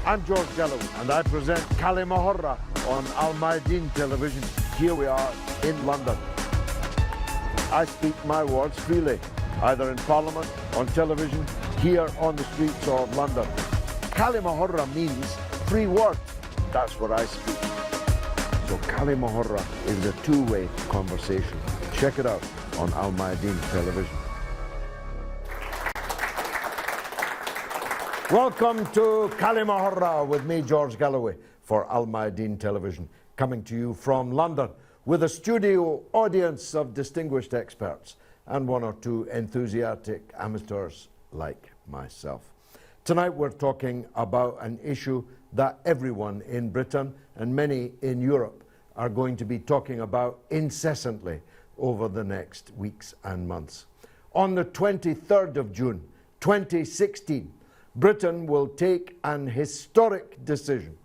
I'm George Gallow, and I present كلمة on Al Mayadeen television. Here we are in London. I speak my words freely, either in Parliament, on television, here on the streets of London. كلمة means free word. That's what I speak. So كلمة is a two-way conversation. Check it out on Al Mayadeen television. Welcome to كلمة with me, George Galloway, for Al Mayadeen television, coming to you from London with a studio audience of distinguished experts and one or two enthusiastic amateurs like myself. Tonight we're talking about an issue that everyone in Britain and many in Europe are going to be talking about incessantly over the next weeks and months. On the 23rd of June, 2016, Britain will take an historic decision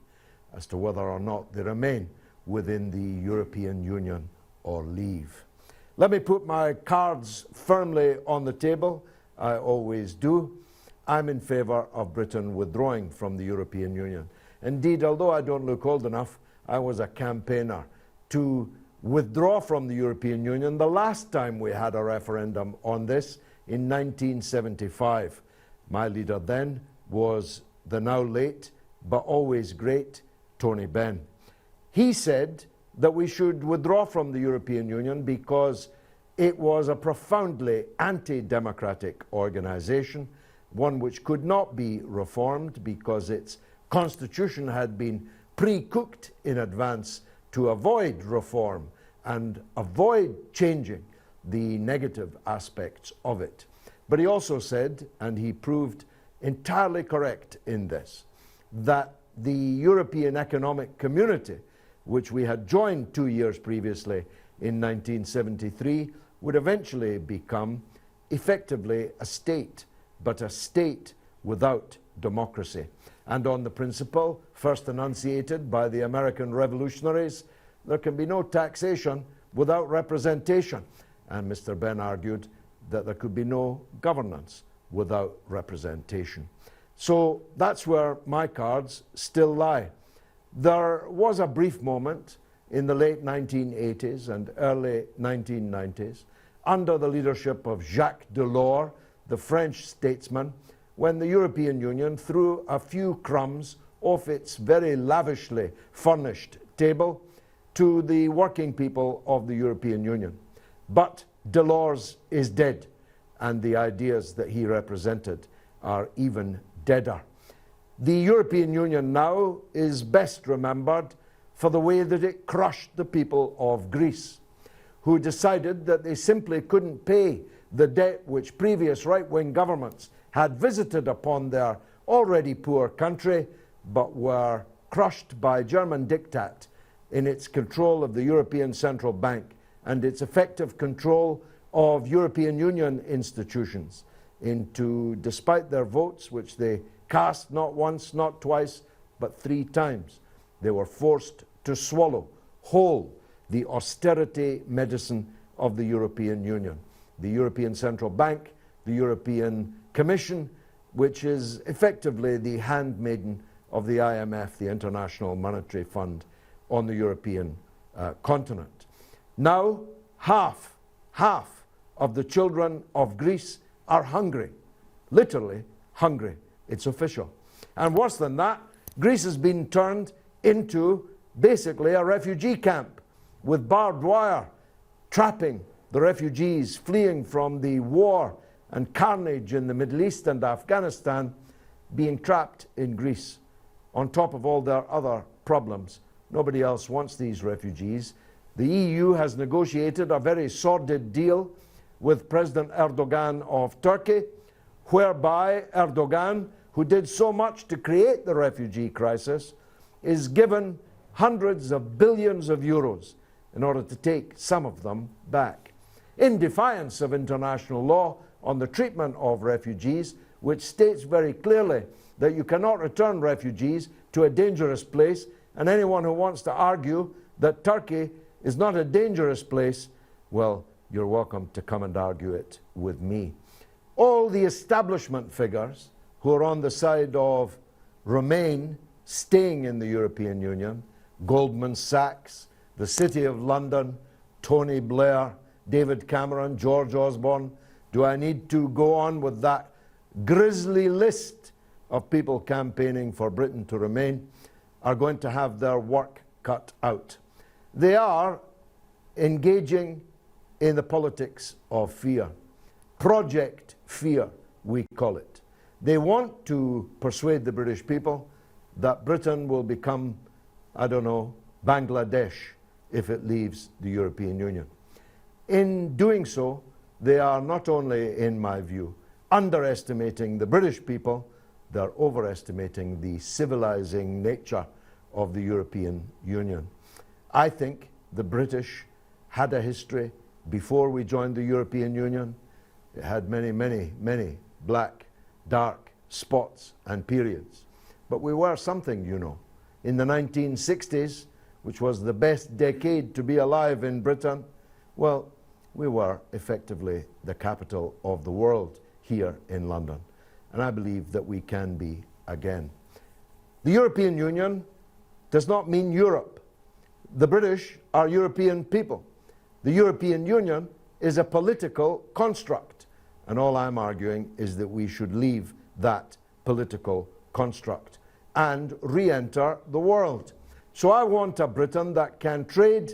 as to whether or not they remain within the European Union or leave. Let me put my cards firmly on the table. I always do. I'm in favour of Britain withdrawing from the European Union. Indeed, although I don't look old enough, I was a campaigner to withdraw from the European Union the last time we had a referendum on this in 1975. My leader then was the now late but always great Tony Benn. He said that we should withdraw from the European Union because it was a profoundly anti-democratic organisation, one which could not be reformed because its constitution had been pre-cooked in advance to avoid reform and avoid changing the negative aspects of it. But he also said, and he proved entirely correct in this, that the European Economic Community, which we had joined 2 years previously in 1973, would eventually become effectively a state, but a state without democracy. And on the principle, first enunciated by the American revolutionaries, there can be no taxation without representation. And Mr. Benn argued that there could be no governance without representation. So that's where my cards still lie. There was a brief moment in the late 1980s and early 1990s under the leadership of Jacques Delors, the French statesman, when the European Union threw a few crumbs off its very lavishly furnished table to the working people of the European Union. But Delors is dead, and the ideas that he represented are even deader. The European Union now is best remembered for the way that it crushed the people of Greece, who decided that they simply couldn't pay the debt which previous right-wing governments had visited upon their already poor country, but were crushed by German diktat in its control of the European Central Bank and its effective control of European Union institutions into, despite their votes, which they cast not once, not twice, but 3 times, they were forced to swallow whole the austerity medicine of the European Union. The European Central Bank, the European Commission, which is effectively the handmaiden of the IMF, the International Monetary Fund, on the European continent. Now, half of the children of Greece are hungry, literally hungry. It's official. And worse than that, Greece has been turned into basically a refugee camp with barbed wire trapping the refugees fleeing from the war and carnage in the Middle East and Afghanistan, being trapped in Greece. On top of all their other problems, nobody else wants these refugees. The EU has negotiated a very sordid deal with President Erdogan of Turkey, whereby Erdogan, who did so much to create the refugee crisis, is given hundreds of billions of euros in order to take some of them back, in defiance of international law on the treatment of refugees, which states very clearly that you cannot return refugees to a dangerous place, and anyone who wants to argue that Turkey is not a dangerous place, well, you're welcome to come and argue it with me. All the establishment figures who are on the side of remain staying in the European Union, Goldman Sachs, the City of London, Tony Blair, David Cameron, George Osborne. Do I need to go on with that grisly list of people campaigning for Britain to remain? Are going to have their work cut out. They are engaging in the politics of fear. Project Fear, we call it. They want to persuade the British people that Britain will become, I don't know, Bangladesh if it leaves the European Union. In doing so, they are not only, in my view, underestimating the British people, they're overestimating the civilizing nature of the European Union. I think the British had a history before we joined the European Union. It had many, many, many black, dark spots and periods. But we were something, you know. In the 1960s, which was the best decade to be alive in Britain, well, we were effectively the capital of the world here in London. And I believe that we can be again. The European Union does not mean Europe. The British are European people. The European Union is a political construct. And all I'm arguing is that we should leave that political construct and re-enter the world. So I want a Britain that can trade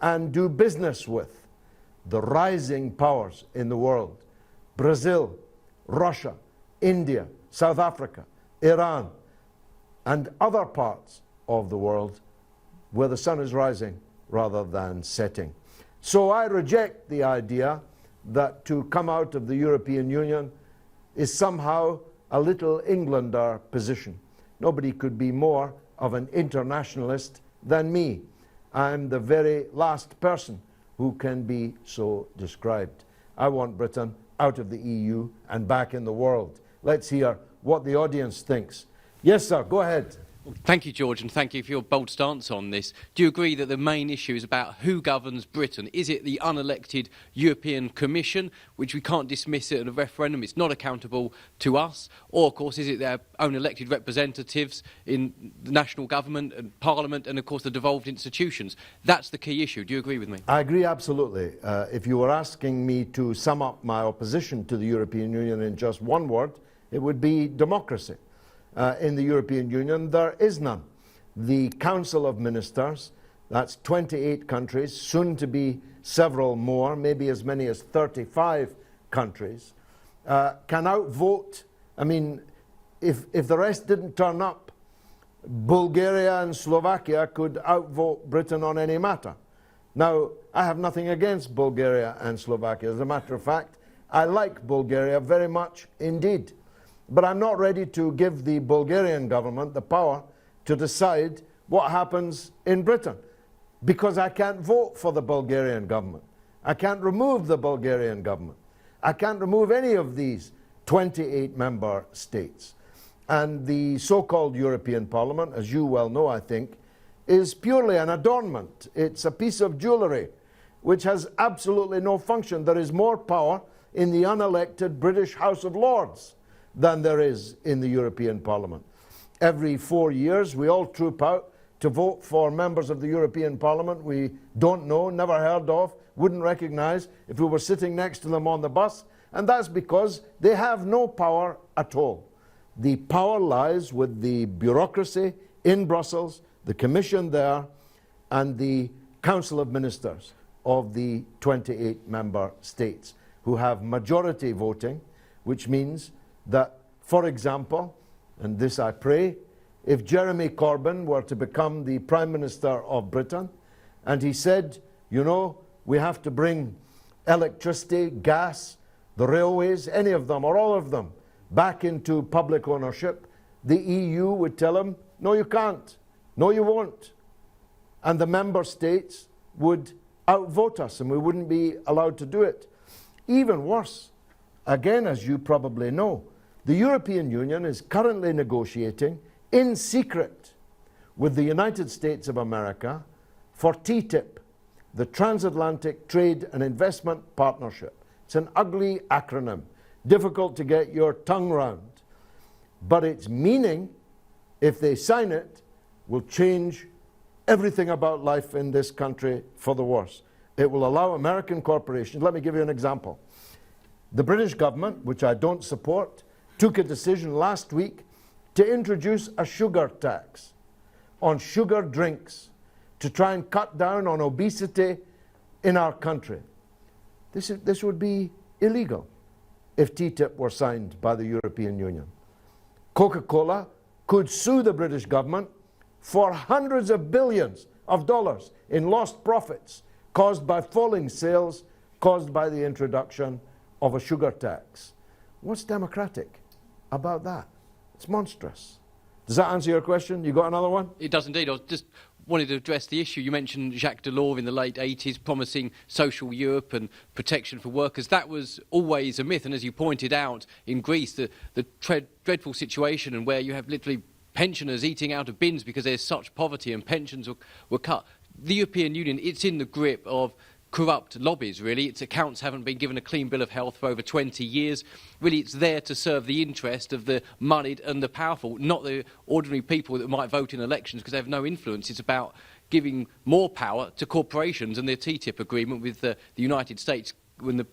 and do business with the rising powers in the world. Brazil, Russia, India, South Africa, Iran, and other parts of the world where the sun is rising rather than setting. So I reject the idea that to come out of the European Union is somehow a little Englander position. Nobody could be more of an internationalist than me. I'm the very last person who can be so described. I want Britain out of the EU and back in the world. Let's hear what the audience thinks. Yes, sir, go ahead. Thank you, George, and thank you for your bold stance on this. Do you agree that the main issue is about who governs Britain? Is it the unelected European Commission, which we can't dismiss it at a referendum, it's not accountable to us? Or, of course, is it their own elected representatives in the national government and Parliament and, of course, the devolved institutions? That's the key issue. Do you agree with me? I agree absolutely. If you were asking me to sum up my opposition to the European Union in just one word, it would be democracy. In the European Union, there is none. The Council of Ministers, that's 28 countries, soon to be several more, maybe as many as 35 countries, can outvote. I mean, if the rest didn't turn up, Bulgaria and Slovakia could outvote Britain on any matter. Now, I have nothing against Bulgaria and Slovakia. As a matter of fact, I like Bulgaria very much indeed. But I'm not ready to give the Bulgarian government the power to decide what happens in Britain, because I can't vote for the Bulgarian government. I can't remove the Bulgarian government. I can't remove any of these 28 member states. And the so-called European Parliament, as you well know, I think, is purely an adornment. It's a piece of jewellery which has absolutely no function. There is more power in the unelected British House of Lords than there is in the European Parliament. Every 4 years we all troop out to vote for members of the European Parliament we don't know, never heard of, wouldn't recognise if we were sitting next to them on the bus, and that's because they have no power at all. The power lies with the bureaucracy in Brussels, the Commission there, and the Council of Ministers of the 28 member states who have majority voting, which means that, for example, and this I pray, if Jeremy Corbyn were to become the Prime Minister of Britain and he said, you know, we have to bring electricity, gas, the railways, any of them or all of them back into public ownership, the EU would tell him, no, you can't, no, you won't. And the member states would outvote us and we wouldn't be allowed to do it. Even worse, again, as you probably know, the European Union is currently negotiating in secret with the United States of America for TTIP, the Transatlantic Trade and Investment Partnership. It's an ugly acronym, difficult to get your tongue round. But its meaning if they sign it, will change everything about life in this country for the worse. It will allow American corporations. Let me give you an example. The British government, which I don't support, took a decision last week to introduce a sugar tax on sugar drinks to try and cut down on obesity in our country. This would be illegal if TTIP were signed by the European Union. Coca-Cola could sue the British government for hundreds of billions of dollars in lost profits caused by falling sales, caused by the introduction of a sugar tax. What's democratic about that? It's monstrous. Does that answer your question? You got another one? It does indeed. I was just wanted to address the issue. You mentioned Jacques Delors in the late 80s promising social Europe and protection for workers. That was always a myth. And as you pointed out, in Greece, the dreadful situation and where you have literally pensioners eating out of bins because there's such poverty and pensions were cut. The European Union, it's in the grip of corrupt lobbies, really. Its accounts haven't been given a clean bill of health for over 20 years. Really, it's there to serve the interest of the moneyed and the powerful, not the ordinary people that might vote in elections because they have no influence. It's about giving more power to corporations, and the TTIP agreement with the United States, when the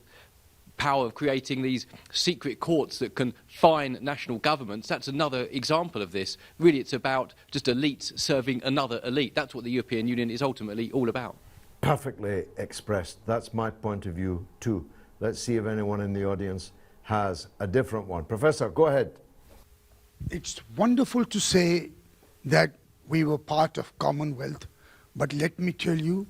power of creating these secret courts that can fine national governments, that's another example of this. Really, it's about just elites serving another elite. That's what the European Union is ultimately all about. Perfectly expressed. That's my point of view too. Let's see if anyone in the audience has a different one. Professor, go ahead. It's wonderful to say that we were part of Commonwealth, but let me tell you,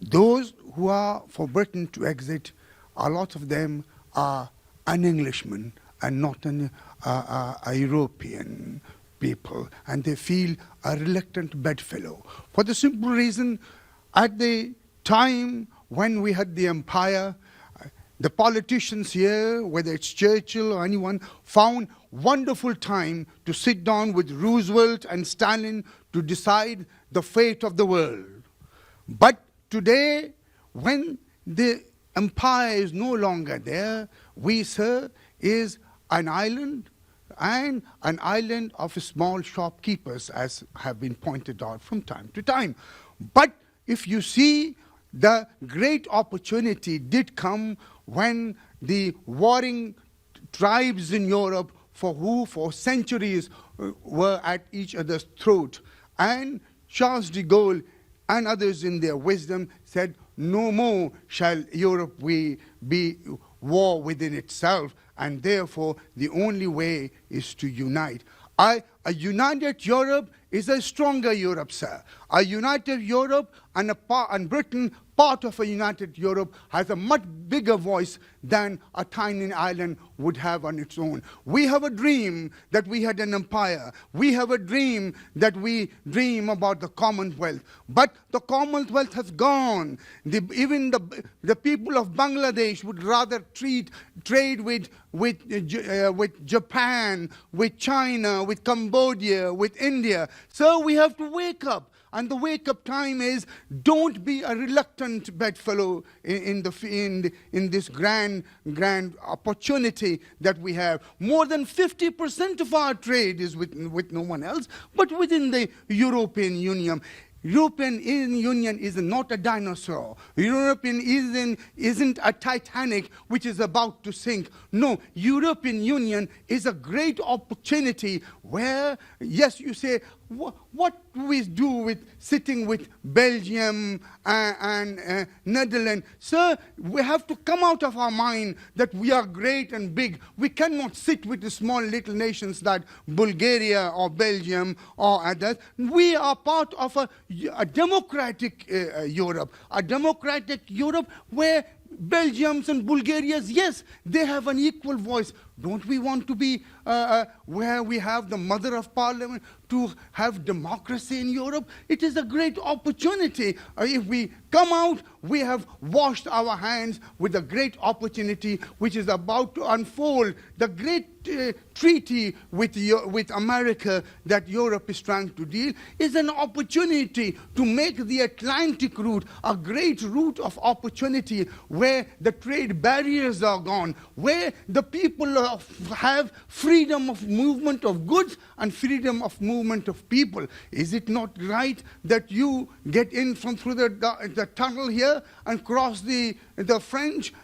those who are for Britain to exit, a lot of them are an Englishman and not a European people, and they feel a reluctant bedfellow. For the simple reason, at the time when we had the empire, the politicians here, whether it's Churchill or anyone, found wonderful time to sit down with Roosevelt and Stalin to decide the fate of the world. But today, when the empire is no longer there, we, sir, is an island, and an island of small shopkeepers, as have been pointed out from time to time. But if you see, the great opportunity did come when the warring tribes in Europe, for centuries were at each other's throat. And Charles de Gaulle and others in their wisdom said, no more shall Europe be war within itself, and therefore the only way is to unite. A united Europe is a stronger Europe, sir. A united Europe and Britain, part of a united Europe, has a much bigger voice than a tiny island would have on its own. We have a dream that we had an empire. We have a dream that we dream about the Commonwealth. But the Commonwealth has gone. Even the people of Bangladesh would rather trade with Japan, with China, with Cambodia, with India. So we have to wake up. And the wake-up time is, don't be a reluctant bedfellow in this grand opportunity that we have. More than 50% of our trade is with no one else, but within the European Union. European Union is not a dinosaur. European isn't a Titanic which is about to sink. No, European Union is a great opportunity where, yes, you say, what do we do with sitting with Belgium and Netherlands? Sir, we have to come out of our mind that we are great and big. We cannot sit with the small little nations like Bulgaria or Belgium or others. We are part of a democratic Europe, where Belgians and Bulgarians, yes, they have an equal voice. Don't we want to be where we have the mother of parliament, to have democracy in Europe? It is a great opportunity. If we come out, we have washed our hands with a great opportunity which is about to unfold. The great treaty with America that Europe is trying to deal is an opportunity to make the Atlantic route a great route of opportunity, where the trade barriers are gone, where the people have free freedom of movement of goods and freedom of movement of people. Is it not right that you get in from through the tunnel here and cross the French,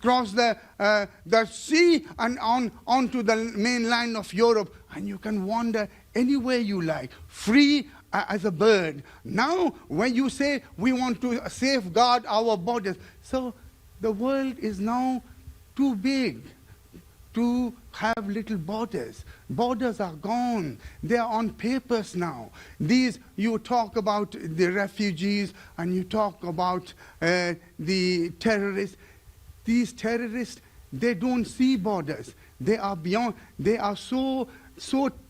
cross the sea and onto the mainland of Europe, and you can wander anywhere you like, free as a bird. Now, when you say we want to safeguard our borders, so the world is now too big to have little borders. Borders are gone. They are on papers now. You talk about the refugees and you talk about the terrorists. These terrorists, they don't see borders. They are beyond, they are so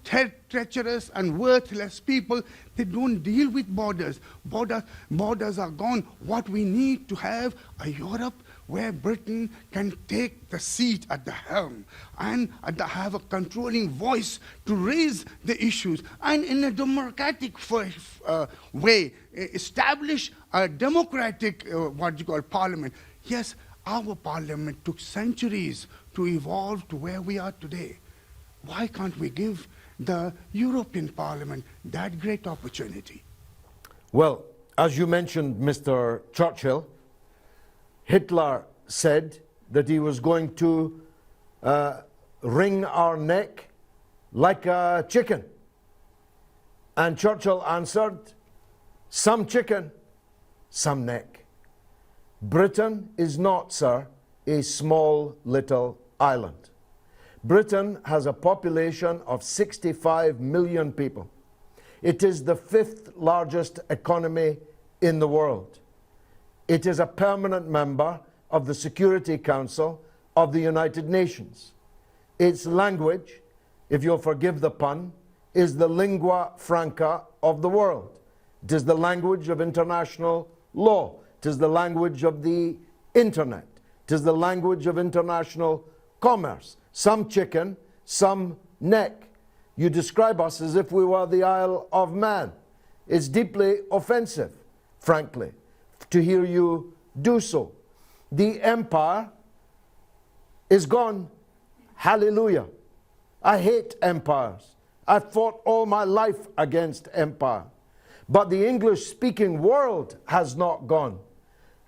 treacherous and worthless people. They don't deal with borders. Borders are gone. What we need to have a Europe where Britain can take the seat at the helm and have a controlling voice to raise the issues, and in a democratic way establish a democratic parliament. Yes, our parliament took centuries to evolve to where we are today. Why can't we give the European Parliament that great opportunity? Well, as you mentioned, Mr. Churchill, Hitler said that he was going to wring our neck like a chicken. And Churchill answered, some chicken, some neck. Britain is not, sir, a small little island. Britain has a population of 65 million people. It is the 5th largest economy in the world. It is a permanent member of the Security Council of the United Nations. Its language, if you'll forgive the pun, is the lingua franca of the world. It is the language of international law. It is the language of the internet. It is the language of international commerce. Some chicken, some neck. You describe us as if we were the Isle of Man. It's deeply offensive, frankly, to hear you do so. The empire is gone. Hallelujah. I hate empires. I've fought all my life against empire. But the English-speaking world has not gone.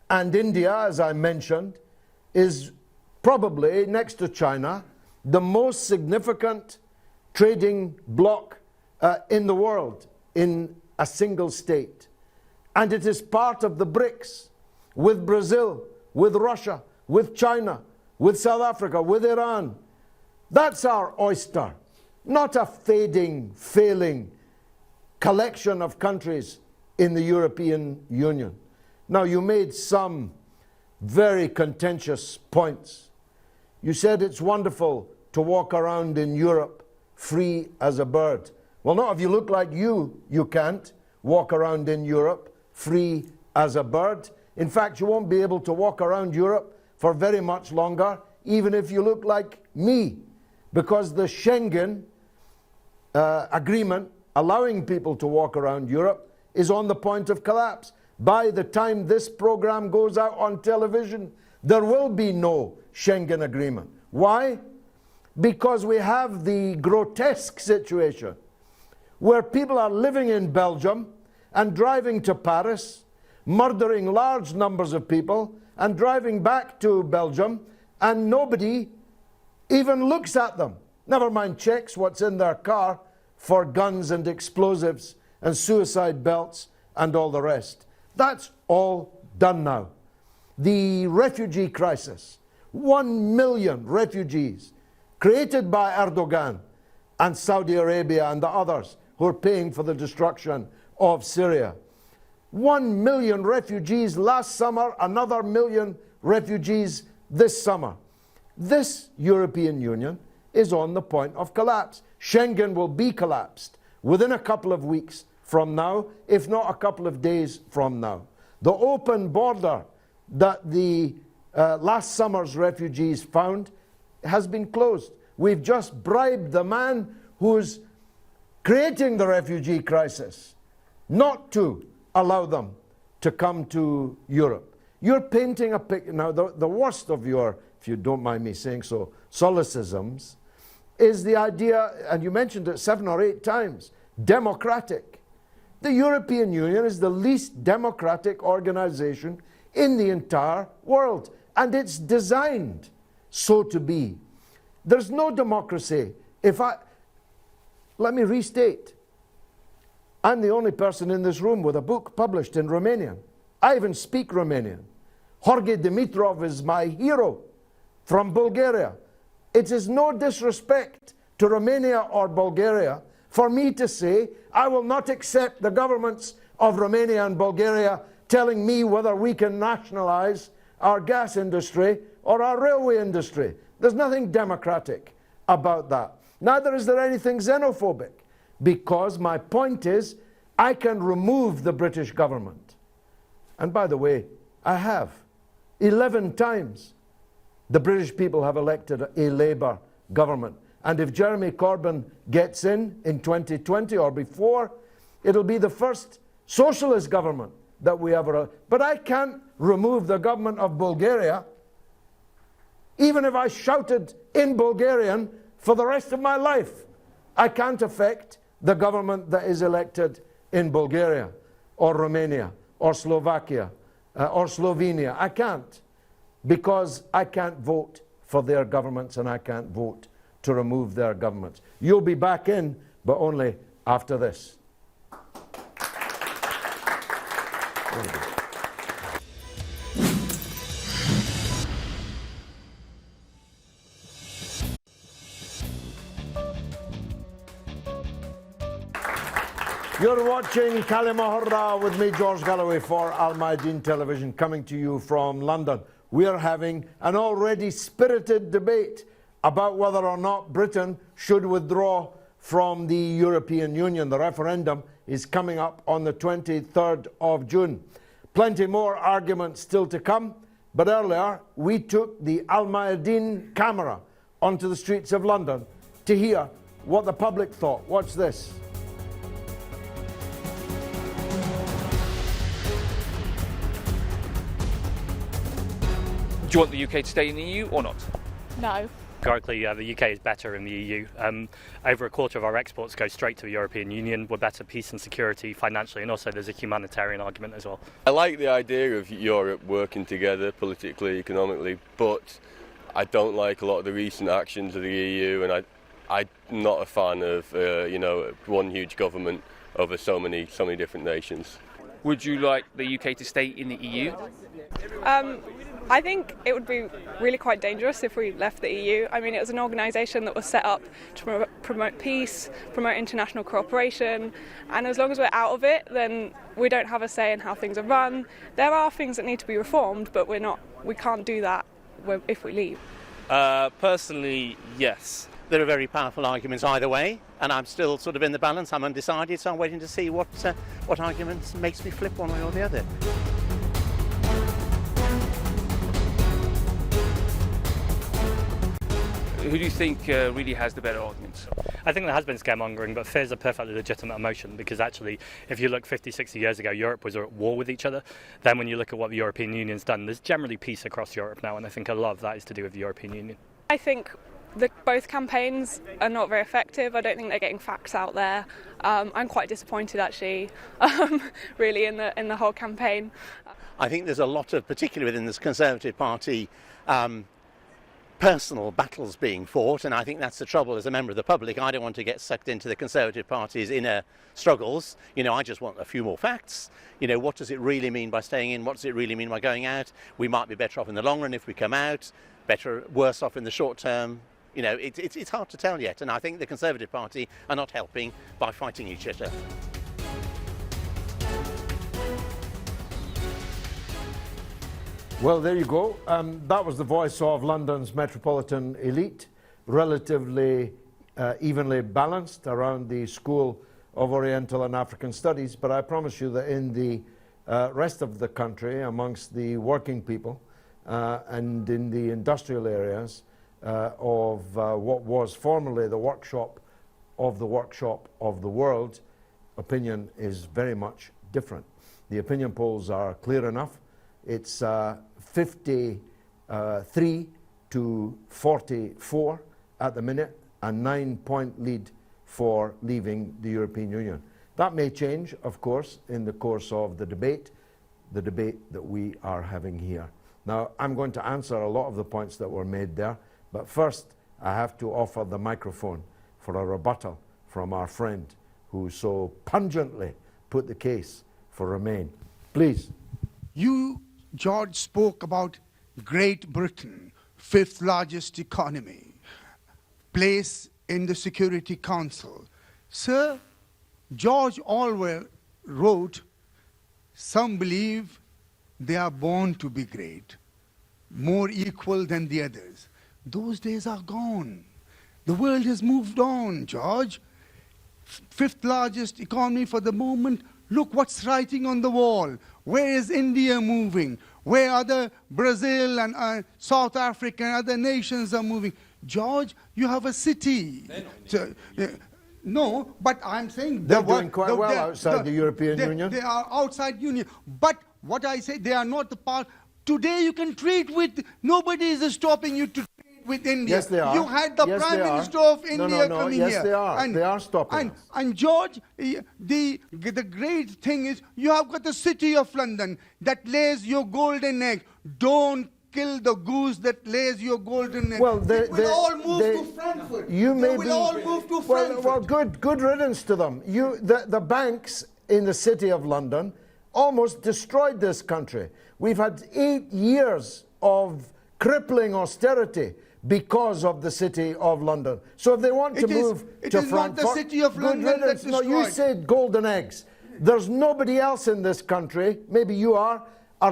And India, as I mentioned, is probably, next to China, the most significant trading bloc in the world in a single state. And it is part of the BRICS, with Brazil, with Russia, with China, with South Africa, with Iran. That's our oyster, not a failing collection of countries in the European Union. Now, you made some very contentious points. You said it's wonderful to walk around in Europe free as a bird. Well, not if you look like you can't walk around in Europe free as a bird. In fact, you won't be able to walk around Europe for very much longer, even if you look like me, because the Schengen agreement allowing people to walk around Europe is on the point of collapse. By the time this program goes out on television, there will be no Schengen agreement. Why? Because we have the grotesque situation where people are living in Belgium and driving to Paris, murdering large numbers of people, and driving back to Belgium, and nobody even looks at them. Never mind checks what's in their car for guns and explosives and suicide belts and all the rest. That's all done now. The refugee crisis, 1 million refugees created by Erdogan and Saudi Arabia and the others who are paying for the destruction of Syria. 1 million refugees last summer, another 1 million refugees this summer. This European Union is on the point of collapse. Schengen will be collapsed within a couple of weeks from now, if not a couple of days from now. The open border that the last summer's refugees found has been closed. We've just bribed the man who's creating the refugee crisis not to allow them to come to Europe. You're painting a picture. Now, the worst of your, if you don't mind me saying so, solecisms is the idea, and you mentioned it 7 or 8 times, democratic. The European Union is the least democratic organization in the entire world, and it's designed so to be. There's no democracy. Let me restate. I'm the only person in this room with a book published in Romanian. I even speak Romanian. Jorge Dimitrov is my hero from Bulgaria. It is no disrespect to Romania or Bulgaria for me to say I will not accept the governments of Romania and Bulgaria telling me whether we can nationalize our gas industry or our railway industry. There's nothing democratic about that. Neither is there anything xenophobic, because my point is I can remove the British government. And by the way, I have. 11 times the British people have elected a Labour government. And if Jeremy Corbyn gets in 2020 or before, it'll be the first socialist government that we ever... But I can't remove the government of Bulgaria, even if I shouted in Bulgarian for the rest of my life. I can't affect the government that is elected in Bulgaria or Romania or Slovakia or Slovenia. I can't, because I can't vote for their governments and I can't vote to remove their governments. You'll be back in, but only after this. You're watching كلمة with me, George Galloway, for Al-Mayadeen Television, coming to you from London. We are having an already spirited debate about whether or not Britain should withdraw from the European Union. The referendum is coming up on the 23rd of June. Plenty more arguments still to come, but earlier we took the Al-Mayadeen camera onto the streets of London to hear what the public thought. Watch this. Do you want the UK to stay in the EU or not? No. Categorically, the UK is better in the EU. Over a quarter of our exports go straight to the European Union. We're better peace and security financially, and also there's a humanitarian argument as well. I like the idea of Europe working together politically, economically, but I don't like a lot of the recent actions of the EU, and I'm not a fan of one huge government over so many different nations. Would you like the UK to stay in the EU? I think it would be really quite dangerous if we left the EU. I mean, it was an organisation that was set up to promote peace, promote international cooperation, and as long as we're out of it, then we don't have a say in how things are run. There are things that need to be reformed, but we can't do that if we leave. Personally, yes. There are very powerful arguments either way, and I'm still sort of in the balance. I'm undecided, so I'm waiting to see what argument makes me flip one way or the other. Who do you think really has the better arguments? I think there has been scaremongering, but fear is a perfectly legitimate emotion, because actually, if you look 50, 60 years ago, Europe was at war with each other. Then when you look at what the European Union's done, there's generally peace across Europe now, and I think a lot of that is to do with the European Union. I think both campaigns are not very effective. I don't think they're getting facts out there. I'm quite disappointed, actually, really, in the whole campaign. I think there's a lot of, particularly within this Conservative Party, personal battles being fought, and I think that's the trouble as a member of the public. I don't want to get sucked into the Conservative Party's inner struggles. I just want a few more facts. What does it really mean by staying in? What does it really mean by going out? We might be better off in the long run if we come out, worse off in the short term. It's hard to tell yet, and I think the Conservative Party are not helping by fighting each other. Well, there you go. That was the voice of London's metropolitan elite, relatively evenly balanced around the School of Oriental and African Studies. But I promise you that in the rest of the country, amongst the working people and in the industrial areas of what was formerly the workshop of the world, opinion is very much different. The opinion polls are clear enough. It's 53 to 44 at the minute, a 9-point lead for leaving the European Union. That may change, of course, in the course of the debate that we are having here. Now, I'm going to answer a lot of the points that were made there, but first I have to offer the microphone for a rebuttal from our friend who so pungently put the case for Remain. Please. You, George, spoke about Great Britain, fifth largest economy, place in the Security Council. Sir, George Orwell wrote, "Some believe they are born to be great, more equal than the others." Those days are gone. The world has moved on, George. Fifth largest economy for the moment. Look what's writing on the wall. Where is India moving? Where other Brazil and South Africa and other nations are moving? George, you have a city. No, but I'm saying they're doing quite well outside the European Union. They are outside Union. But what I say, they are not the part. Today you can trade with, nobody is stopping you to trade with India. Yes, they are. You had the Prime Minister of India coming here. Yes, they are. They are stopping us. And George, the great thing is you have got the City of London that lays your golden egg. Don't kill the goose that lays your golden egg. Well, they will all move to Frankfurt. They will all move to Frankfurt. Well, good riddance to them. The banks in the City of London almost destroyed this country. We've had 8 years of crippling austerity because of the City of London. So if they want to move to Frankfurt, not the City of London that destroyed. No, you said golden eggs. There's nobody else in this country, maybe you are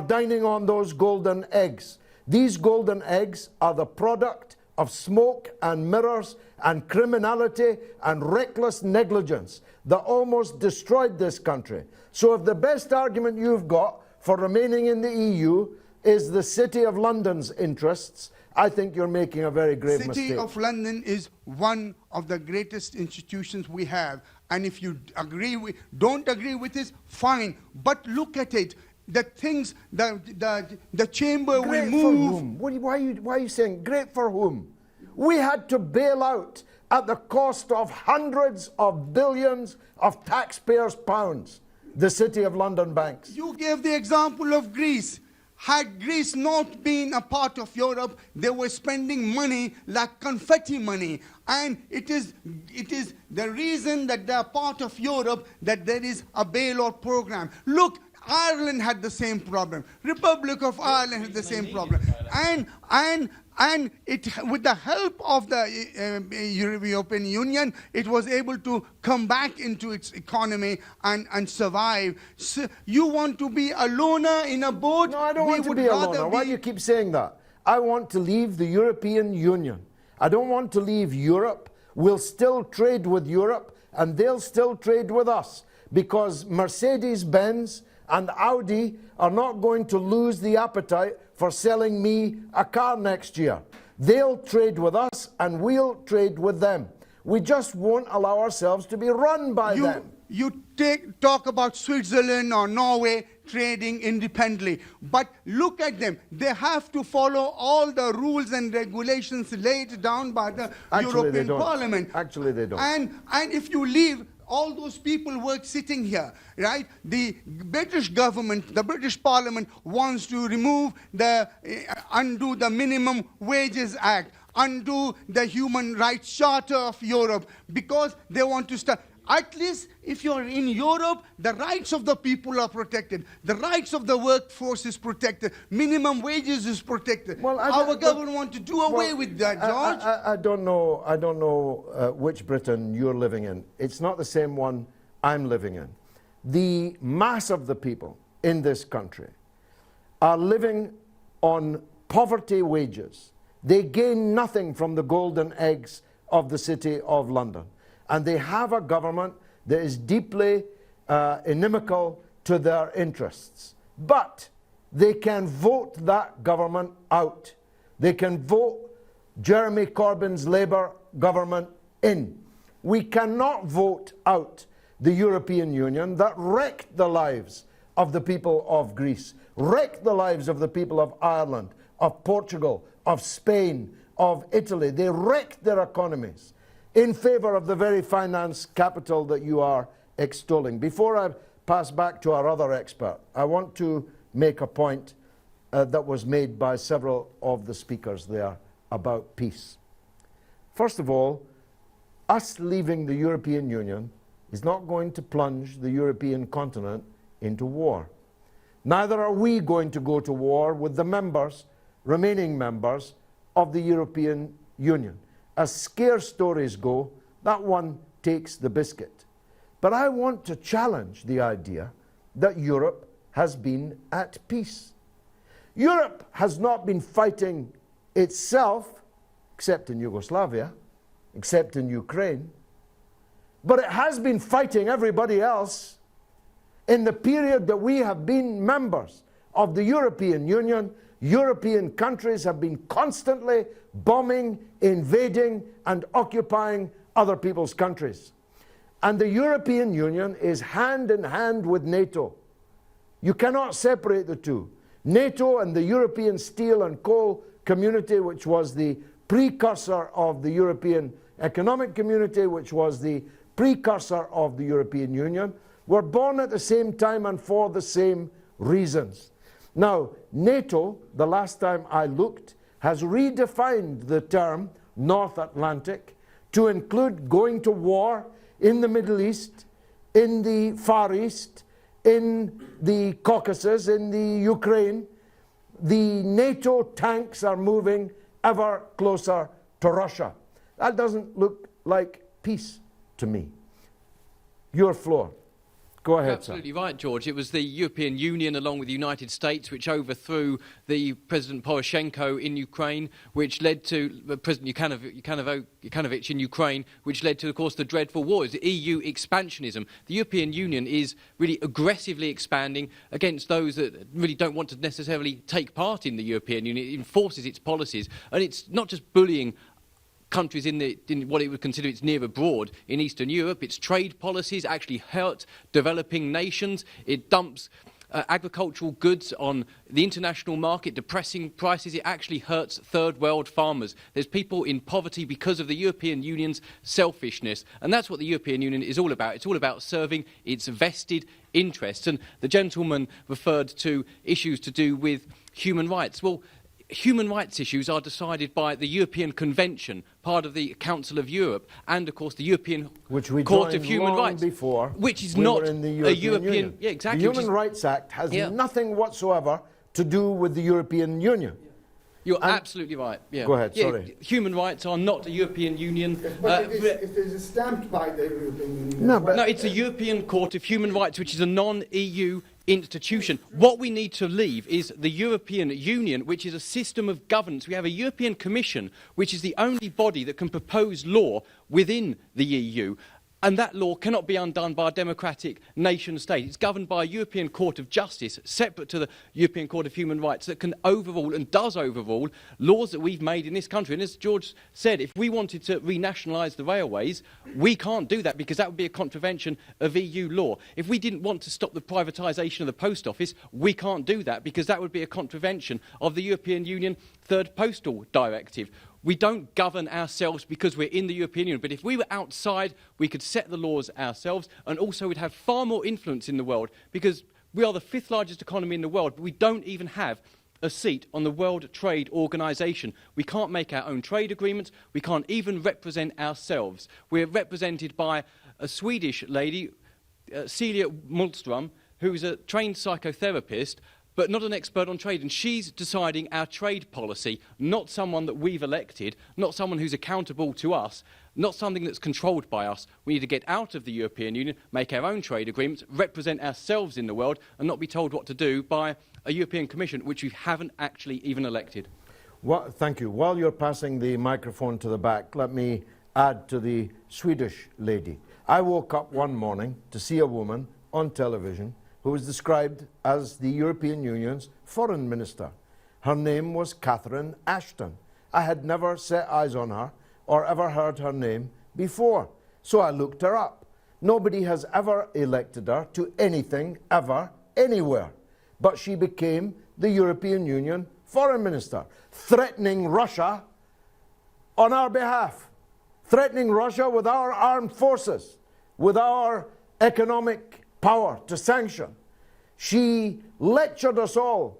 dining on those golden eggs. These golden eggs are the product of smoke and mirrors and criminality and reckless negligence that almost destroyed this country. So if the best argument you've got for remaining in the EU is the City of London's interests, I think you're making a very grave mistake. City of London is one of the greatest institutions we have. And if you don't agree with this, fine. But look at it. The things, the chamber will move. Why are you saying great for whom? We had to bail out at the cost of hundreds of billions of taxpayers' pounds the City of London banks. You gave the example of Greece. Had Greece not been a part of Europe, they were spending money like confetti money. And it is the reason that they are part of Europe that there is a bailout program. Look, Ireland had the same problem. Republic of Ireland had the same problem. And it, with the help of the European Union, it was able to come back into its economy and survive. So you want to be a loner in a boat? No, I don't want to be a loner. Why do you keep saying that? I want to leave the European Union. I don't want to leave Europe. We'll still trade with Europe, and they'll still trade with us, because Mercedes-Benz and Audi are not going to lose the appetite for selling me a car next year. They'll trade with us and we'll trade with them. We just won't allow ourselves to be run by them. You talk about Switzerland or Norway trading independently, but look at them. They have to follow all the rules and regulations laid down by the European Parliament. Actually, they don't. And if you leave, all those people were sitting here, right? The British government, the British Parliament wants to undo the Minimum Wages Act, undo the Human Rights Charter of Europe, because they want to start. At least if you're in Europe, the rights of the people are protected. The rights of the workforce is protected. Minimum wages is protected. Well, our government wants to do away with that, George. I don't know which Britain you're living in. It's not the same one I'm living in. The mass of the people in this country are living on poverty wages. They gain nothing from the golden eggs of the City of London. And they have a government that is deeply inimical to their interests. But they can vote that government out. They can vote Jeremy Corbyn's Labour government in. We cannot vote out the European Union that wrecked the lives of the people of Greece, wrecked the lives of the people of Ireland, of Portugal, of Spain, of Italy. They wrecked their economies. in favour of the very finance capital that you are extolling. Before I pass back to our other expert, I want to make a point that was made by several of the speakers there about peace. First of all, us leaving the European Union is not going to plunge the European continent into war. Neither are we going to go to war with the members, remaining members of the European Union. As scare stories go, that one takes the biscuit. But I want to challenge the idea that Europe has been at peace. Europe has not been fighting itself, except in Yugoslavia, except in Ukraine, but it has been fighting everybody else. In the period that we have been members of the European Union, European countries have been constantly bombing, invading, and occupying other people's countries. And the European Union is hand in hand with NATO. You cannot separate the two. NATO and the European Steel and Coal Community, which was the precursor of the European Economic Community, which was the precursor of the European Union, were born at the same time and for the same reasons. Now, NATO, the last time I looked, has redefined the term North Atlantic to include going to war in the Middle East, in the Far East, in the Caucasus, in the Ukraine. The NATO tanks are moving ever closer to Russia. That doesn't look like peace to me. Your floor. Go ahead, Absolutely right, George. It was the European Union, along with the United States, which overthrew the President Poroshenko in Ukraine, which led to President Yanukovych in Ukraine, which led to, of course, the dreadful war. It's the EU expansionism. The European Union is really aggressively expanding against those that really don't want to necessarily take part in the European Union. It enforces its policies, and it's not just bullying countries in what it would consider its near abroad in Eastern Europe. Its trade policies actually hurt developing nations. It dumps agricultural goods on the international market, depressing prices. It actually hurts third world farmers. There's people in poverty because of the European Union's selfishness. And that's what the European Union is all about. It's all about serving its vested interests. And the gentleman referred to issues to do with human rights. Well, human rights issues are decided by the European Convention, part of the Council of Europe, and of course the European Court of Human Rights, before which is not in the a European Union. Yeah, exactly. The Human Rights Act has nothing whatsoever to do with the European Union. You're absolutely right. Yeah. Go ahead, sorry. Human rights are not a European Union. But it is stamped by the European Union. No, but no, it's a European Court of Human Rights, which is a non-EU institution. What we need to leave is the European Union, which is a system of governance. We have a European Commission, which is the only body that can propose law within the EU. And that law cannot be undone by a democratic nation state. It's governed by a European Court of Justice, separate to the European Court of Human Rights, that can overrule and does overrule laws that we've made in this country. And as George said, if we wanted to renationalise the railways, we can't do that because that would be a contravention of EU law. If we didn't want to stop the privatisation of the post office, we can't do that because that would be a contravention of the European Union Third Postal Directive. We don't govern ourselves because we're in the European Union, but if we were outside, we could set the laws ourselves, and also we'd have far more influence in the world because we are the 5th largest economy in the world, but we don't even have a seat on the World Trade Organization. We can't make our own trade agreements. We can't even represent ourselves. We're represented by a Swedish lady, Celia Malmström, who's a trained psychotherapist, but not an expert on trade, and she's deciding our trade policy, not someone that we've elected, not someone who's accountable to us, not something that's controlled by us. We need to get out of the European Union, make our own trade agreements, represent ourselves in the world, and not be told what to do by a European Commission, which we haven't actually even elected. Well, thank you. While you're passing the microphone to the back, let me add to the Swedish lady. I woke up one morning to see a woman on television who was described as the European Union's foreign minister. Her name was Catherine Ashton. I had never set eyes on her or ever heard her name before, so I looked her up. Nobody has ever elected her to anything, ever, anywhere. But she became the European Union foreign minister, threatening Russia on our behalf. threatening Russia with our armed forces, with our economic power to sanction. She lectured us all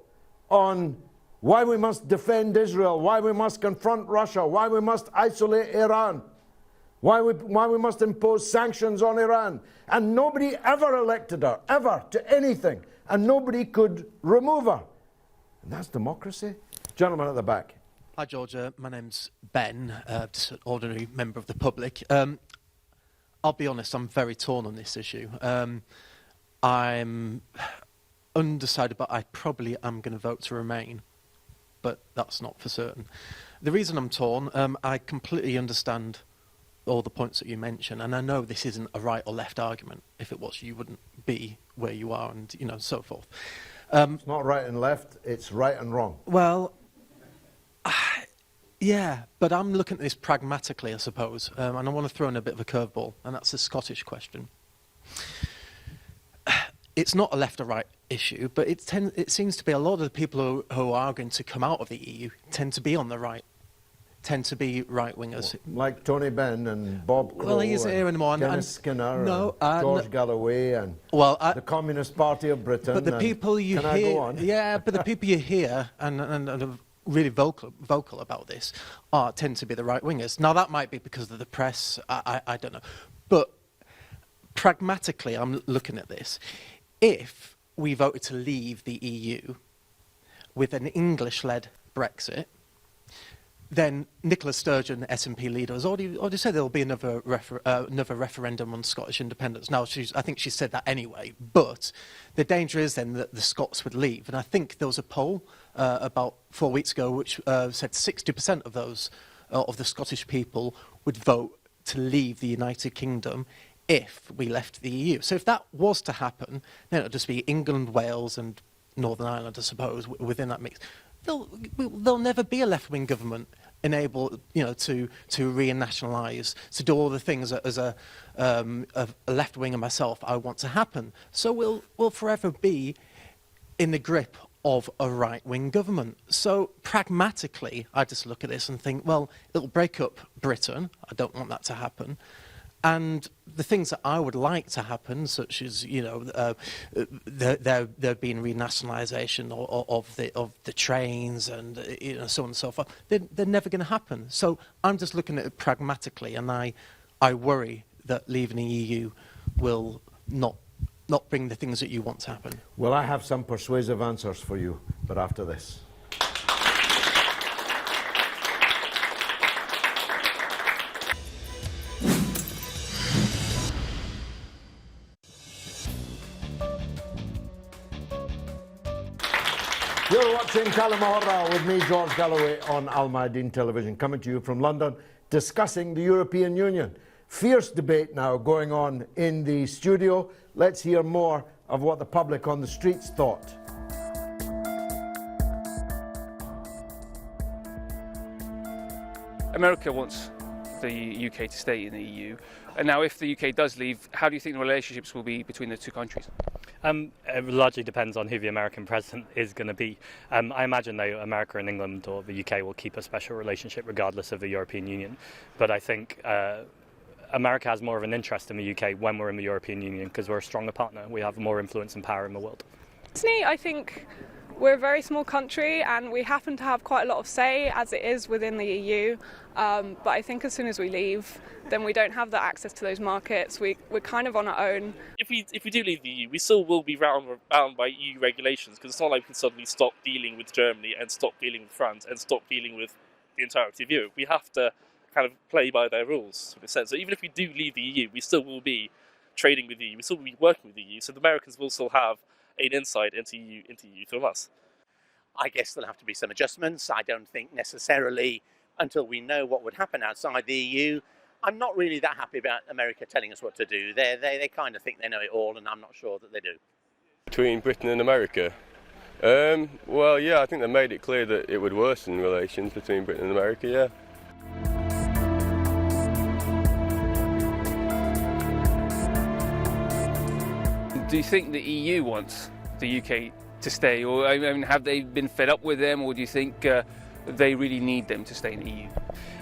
on why we must defend Israel, why we must confront Russia, why we must isolate Iran, why we must impose sanctions on Iran. And nobody ever elected her, ever, to anything. And nobody could remove her. And that's democracy. Gentleman at the back. Hi, George. My name's Ben, just an ordinary member of the public. I'll be honest, I'm very torn on this issue. I'm undecided, but I probably am going to vote to remain. But that's not for certain. The reason I'm torn, I completely understand all the points that you mentioned, and I know this isn't a right or left argument. If it was, you wouldn't be where you are, and so forth. It's not right and left, it's right and wrong. Well, yeah, but I'm looking at this pragmatically, I suppose, and I want to throw in a bit of a curveball, and that's the Scottish question. It's not a left or right issue, but it seems to be a lot of the people who are going to come out of the EU tend to be on the right, tend to be right-wingers. Like Tony Benn and Bob Crow, well, he's here in one, Kenneth Skinner, no, and George Galloway, and the Communist Party of Britain. But the people you can hear, I go on? Yeah, but the people you hear and are really vocal about this tend to be the right-wingers. Now, that might be because of the press, I don't know. But pragmatically, I'm looking at this. If we voted to leave the EU with an English-led Brexit, then Nicola Sturgeon, SNP leader, has already said there will be another referendum on Scottish independence. Now, I think she said that anyway, but the danger is then that the Scots would leave. And I think there was a poll about 4 weeks ago which said 60% of those, of the Scottish people would vote to leave the United Kingdom if we left the EU. So if that was to happen, then it would just be England, Wales and Northern Ireland, I suppose, within that mix. There'll never be a left-wing government enabled, to re-nationalise, to do all the things that as a left-winger myself I want to happen. So we'll forever be in the grip of a right-wing government. So pragmatically, I just look at this and think, well, it'll break up Britain. I don't want that to happen. And the things that I would like to happen, such as there being renationalisation of the trains and so on and so forth, they're never going to happen. So I'm just looking at it pragmatically, and I worry that leaving the EU will not bring the things that you want to happen. Well, I have some persuasive answers for you, but after this. You're watching كلمة with me, George Galloway, on Al Mayadeen Television, coming to you from London, discussing the European Union. Fierce debate now going on in the studio. Let's hear more of what the public on the streets thought. America wants the UK to stay in the EU. And now if the UK does leave, how do you think the relationships will be between the two countries? It largely depends on who the American president is going to be. I imagine, though, America and England or the UK will keep a special relationship regardless of the European Union. But I think America has more of an interest in the UK when we're in the European Union because we're a stronger partner. We have more influence and power in the world. Personally, I think we're a very small country and we happen to have quite a lot of say as it is within the EU. But I think as soon as we leave, then we don't have that access to those markets. We're kind of on our own. If we do leave the EU, we still will be bound by EU regulations, because it's not like we can suddenly stop dealing with Germany and stop dealing with France and stop dealing with the entirety of Europe. We have to kind of play by their rules, in a sense. So even if we do leave the EU, we still will be trading with the EU. We still will be working with the EU. So the Americans will still have an insight into EU from us. I guess there'll have to be some adjustments. I don't think necessarily until we know what would happen outside the EU. I'm not really that happy about America telling us what to do. They kind of think they know it all, and I'm not sure that they do. Between Britain and America? Well, yeah, I think they made it clear that it would worsen relations between Britain and America, yeah. Do you think the EU wants the UK to stay, or I mean, have they been fed up with them, or do you think they really need them to stay in the EU.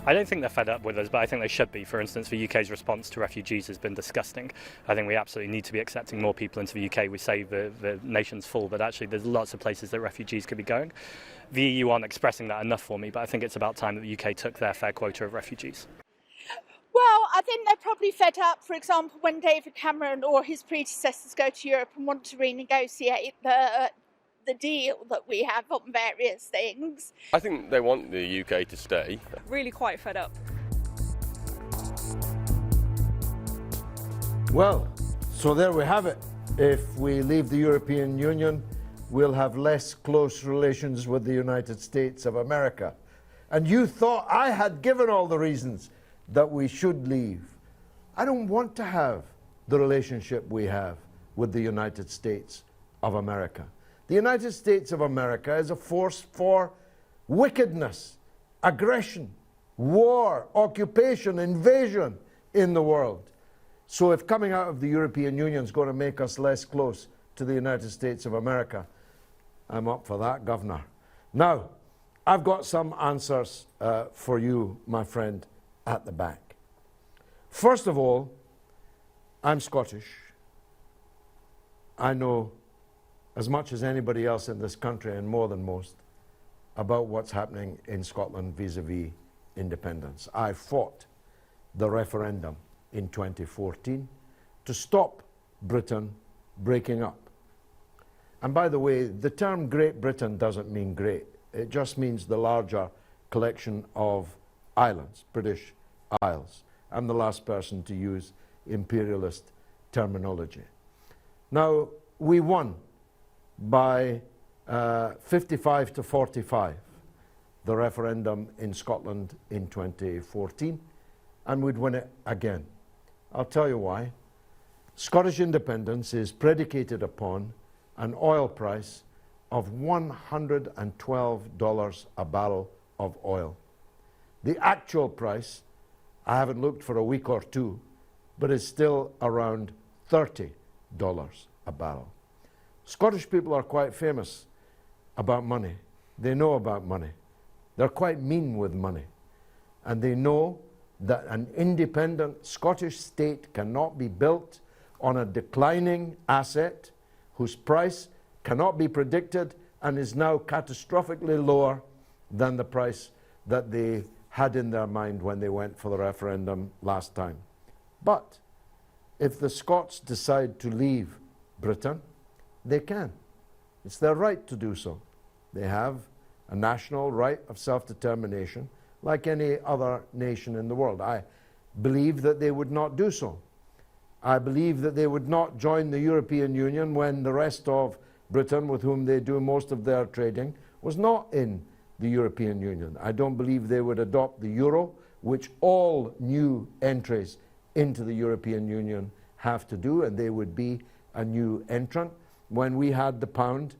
I don't think they're fed up with us, but I think they should be. For instance, the UK's response to refugees has been disgusting. I think we absolutely need to be accepting more people into the UK. We say the nation's full, but actually there's lots of places that refugees could be going. The EU aren't expressing that enough for me, but I think it's about time that the UK took their fair quota of refugees. Well, I think they're probably fed up, for example, when David Cameron or his predecessors go to Europe and want to renegotiate the deal that we have on various things. I think they want the UK to stay. Really quite fed up. Well, so there we have it. If we leave the European Union, we'll have less close relations with the United States of America. And you thought I had given all the reasons that we should leave. I don't want to have the relationship we have with the United States of America. The United States of America is a force for wickedness, aggression, war, occupation, invasion in the world. So if coming out of the European Union is going to make us less close to the United States of America, I'm up for that, Governor. Now, I've got some answers for you, my friend, at the back. First of all, I'm Scottish. I know as much as anybody else in this country, and more than most, about what's happening in Scotland vis-a-vis independence. I fought the referendum in 2014 to stop Britain breaking up. And by the way, the term Great Britain doesn't mean great. It just means the larger collection of islands, British Isles. I'm the last person to use imperialist terminology. Now, we won by 55 to 45, the referendum in Scotland in 2014, and we'd win it again. I'll tell you why. Scottish independence is predicated upon an oil price of $112 a barrel of oil. The actual price, I haven't looked for a week or two, but is still around $30 a barrel. Scottish people are quite famous about money. They know about money. They're quite mean with money. And they know that an independent Scottish state cannot be built on a declining asset whose price cannot be predicted and is now catastrophically lower than the price that they had in their mind when they went for the referendum last time. But if the Scots decide to leave Britain, they can. It's their right to do so. They have a national right of self-determination like any other nation in the world. I believe that they would not do so. I believe that they would not join the European Union when the rest of Britain, with whom they do most of their trading, was not in the European Union. I don't believe they would adopt the euro, which all new entries into the European Union have to do, and they would be a new entrant. When we had the pound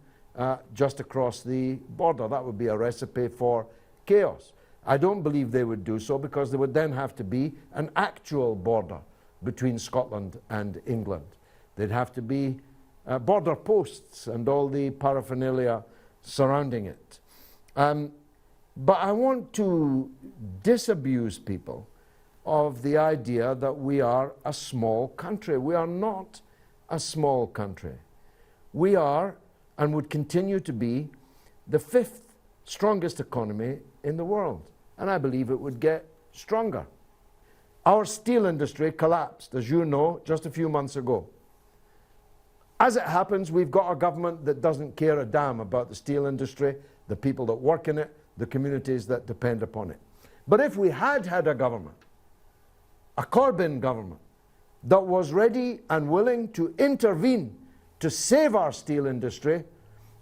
just across the border, that would be a recipe for chaos. I don't believe they would do so because there would then have to be an actual border between Scotland and England. There'd have to be border posts and all the paraphernalia surrounding it. But I want to disabuse people of the idea that we are a small country. We are not a small country. We are, and would continue to be, the 5th strongest economy in the world. And I believe it would get stronger. Our steel industry collapsed, as you know, just a few months ago. As it happens, we've got a government that doesn't care a damn about the steel industry, the people that work in it, the communities that depend upon it. But if we had had a government, a Corbyn government, that was ready and willing to intervene to save our steel industry,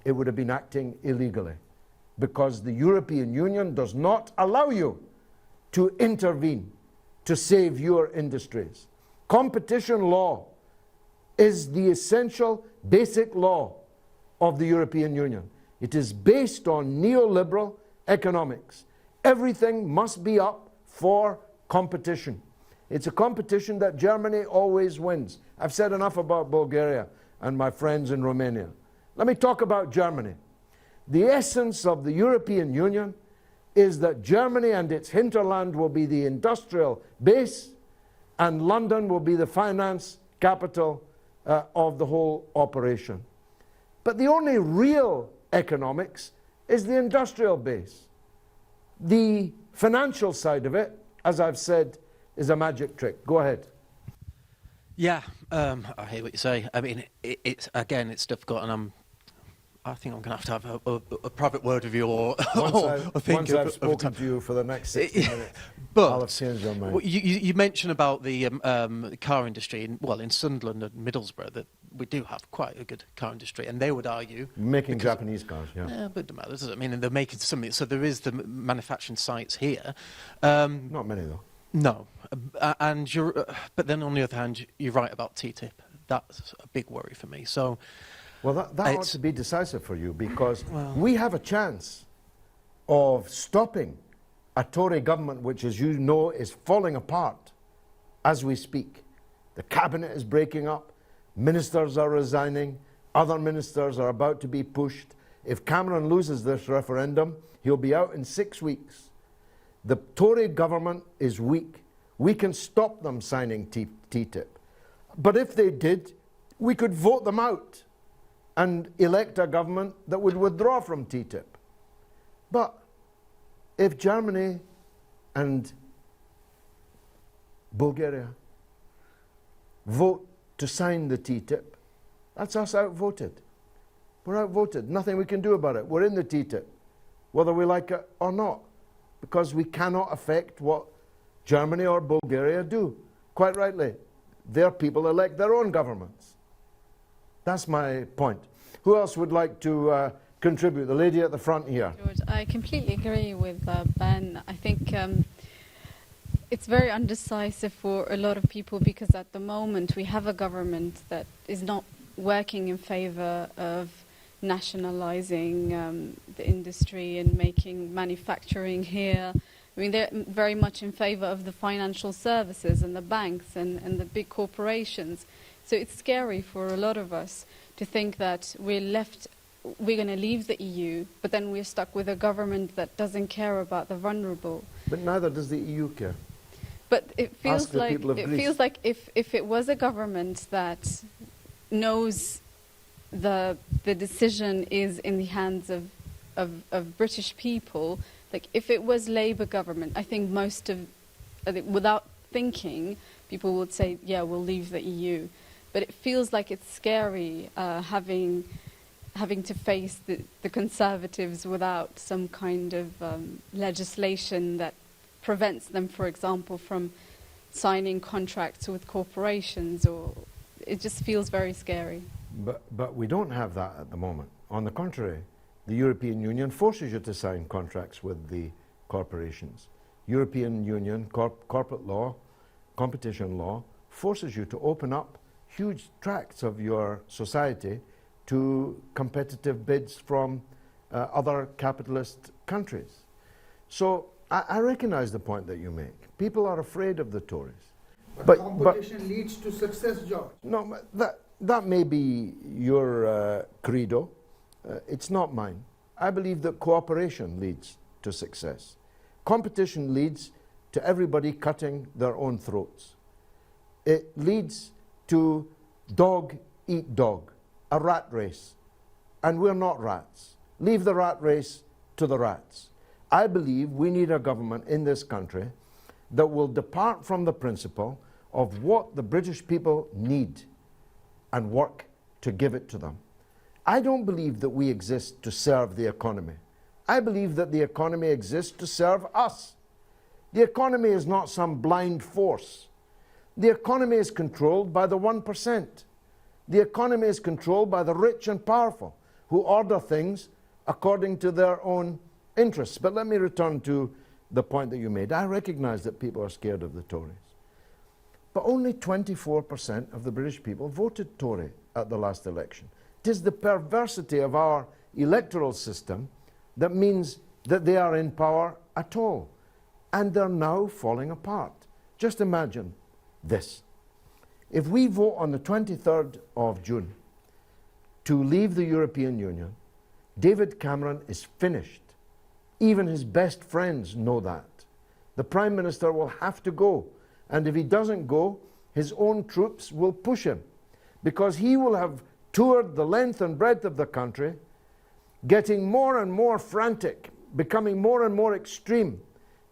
it would have been acting illegally, because the European Union does not allow you to intervene to save your industries. Competition law is the essential basic law of the European Union. It is based on neoliberal economics. Everything must be up for competition. It's a competition that Germany always wins. I've said enough about Bulgaria and my friends in Romania. Let me talk about Germany. The essence of the European Union is that Germany and its hinterland will be the industrial base, and London will be the finance capital of the whole operation. But the only real economics is the industrial base. The financial side of it, as I've said, is a magic trick. Go ahead. Yeah, I hear what you say. I mean, it's difficult, and I think I'm going to have a private word with you, or once I've spoken to you for the next 60 minutes, I'll have changed your mind. You mentioned about the car industry, in Sunderland and Middlesbrough, that we do have quite a good car industry, and they would argue... Making Japanese cars, yeah. Yeah, but it doesn't matter. I mean, they're making something, so there is the manufacturing sites here. Not many, though. No, and but then on the other hand, you're right about TTIP. That's a big worry for me. So, well, that ought to be decisive for you, because we have a chance of stopping a Tory government which, as you know, is falling apart as we speak. The cabinet is breaking up, ministers are resigning, other ministers are about to be pushed. If Cameron loses this referendum, he'll be out in 6 weeks. The Tory government is weak. We can stop them signing TTIP. But if they did, we could vote them out and elect a government that would withdraw from TTIP. But if Germany and Bulgaria vote to sign the TTIP, that's us outvoted. We're outvoted. Nothing we can do about it. We're in the TTIP, whether we like it or not, because we cannot affect what Germany or Bulgaria do. Quite rightly, their people elect their own governments. That's my point. Who else would like to contribute? The lady at the front here. George, I completely agree with Ben. I think it's very undecisive for a lot of people, because at the moment we have a government that is not working in favour of nationalising the industry and making manufacturing here. I mean, they're very much in favour of the financial services and the banks and the big corporations. So it's scary for a lot of us to think that we're going to leave the EU, but then we're stuck with a government that doesn't care about the vulnerable. But neither does the EU care. But it feels like if it was a government that knows the decision is in the hands of British people, like if it was Labour government, I think without thinking, people would say, yeah, we'll leave the EU. But it feels like it's scary having to face the Conservatives without some kind of legislation that prevents them, for example, from signing contracts with corporations, or it just feels very scary. But we don't have that at the moment. On the contrary, the European Union forces you to sign contracts with the corporations. European Union corporate law, competition law, forces you to open up huge tracts of your society to competitive bids from other capitalist countries. So I recognize the point that you make. People are afraid of the Tories. But competition leads to success, George. No, that may be your credo. It's not mine. I believe that cooperation leads to success. Competition leads to everybody cutting their own throats. It leads to dog eat dog, a rat race. And we're not rats. Leave the rat race to the rats. I believe we need a government in this country that will depart from the principle of what the British people need and work to give it to them. I don't believe that we exist to serve the economy. I believe that the economy exists to serve us. The economy is not some blind force. The economy is controlled by the 1%. The economy is controlled by the rich and powerful who order things according to their own interests. But let me return to the point that you made. I recognize that people are scared of the Tories. But only 24% of the British people voted Tory at the last election. It is the perversity of our electoral system that means that they are in power at all. And they're now falling apart. Just imagine this. If we vote on the 23rd of June to leave the European Union, David Cameron is finished Even his best friends know that. The Prime Minister will have to go. And if he doesn't go, his own troops will push him, because he will have toured the length and breadth of the country, getting more and more frantic, becoming more and more extreme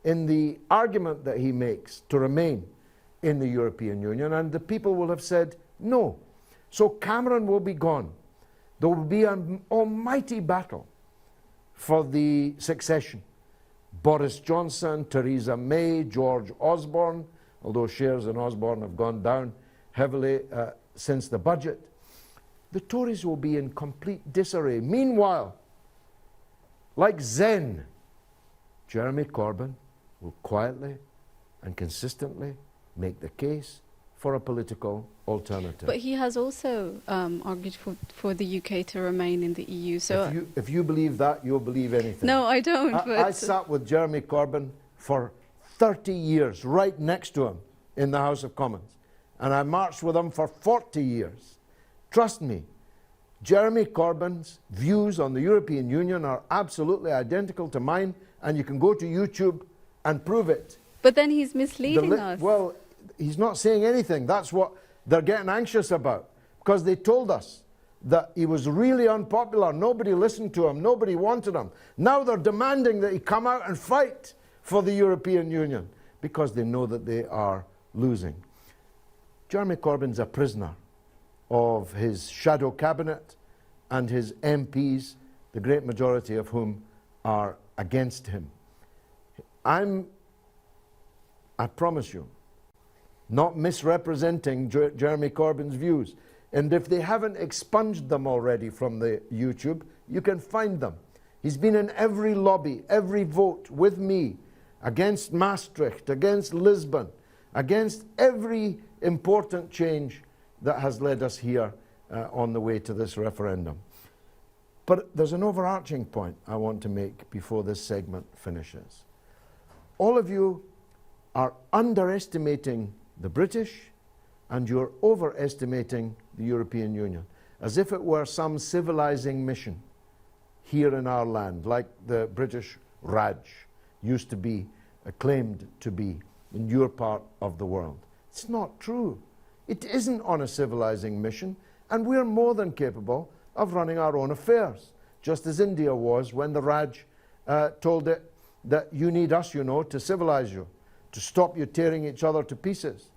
in the argument that he makes to remain in the European Union, and the people will have said no. So Cameron will be gone. There will be an almighty battle for the succession. Boris Johnson, Theresa May, George Osborne, although shares in Osborne have gone down heavily since the budget. The Tories will be in complete disarray. Meanwhile, like Zen, Jeremy Corbyn will quietly and consistently make the case for a political alternative. But he has also argued for the UK to remain in the EU. So if you believe that, you'll believe anything. No, I don't. I sat with Jeremy Corbyn for 30 years, right next to him in the House of Commons. And I marched with him for 40 years. Trust me, Jeremy Corbyn's views on the European Union are absolutely identical to mine, and you can go to YouTube and prove it. But then he's misleading us. Well, he's not saying anything. That's what they're getting anxious about, because they told us that he was really unpopular. Nobody listened to him. Nobody wanted him. Now they're demanding that he come out and fight for the European Union, because they know that they are losing. Jeremy Corbyn's a prisoner of his shadow cabinet and his MPs, the great majority of whom are against him. I promise you, not misrepresenting Jeremy Corbyn's views. And if they haven't expunged them already from the YouTube, you can find them. He's been in every lobby, every vote with me, against Maastricht, against Lisbon, against every important change that has led us here on the way to this referendum. But there's an overarching point I want to make before this segment finishes. All of you are underestimating the British, and you're overestimating the European Union, as if it were some civilizing mission here in our land, like the British Raj used to be, claimed to be in your part of the world. It's not true. It isn't on a civilizing mission, and we're more than capable of running our own affairs, just as India was when the Raj told it that you need us, you know, to civilize you, to stop you tearing each other to pieces.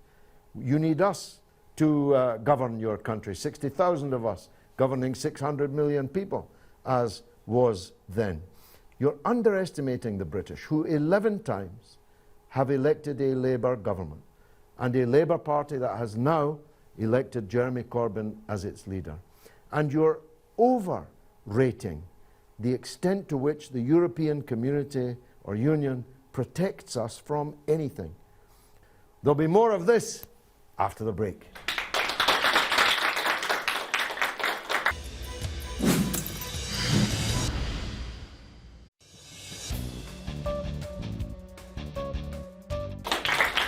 You need us to govern your country. 60,000 of us governing 600 million people, as was then. You're underestimating the British, who 11 times have elected a Labour government, and a Labour Party that has now elected Jeremy Corbyn as its leader. And you're overrating the extent to which the European community or union protects us from anything. There'll be more of this after the break.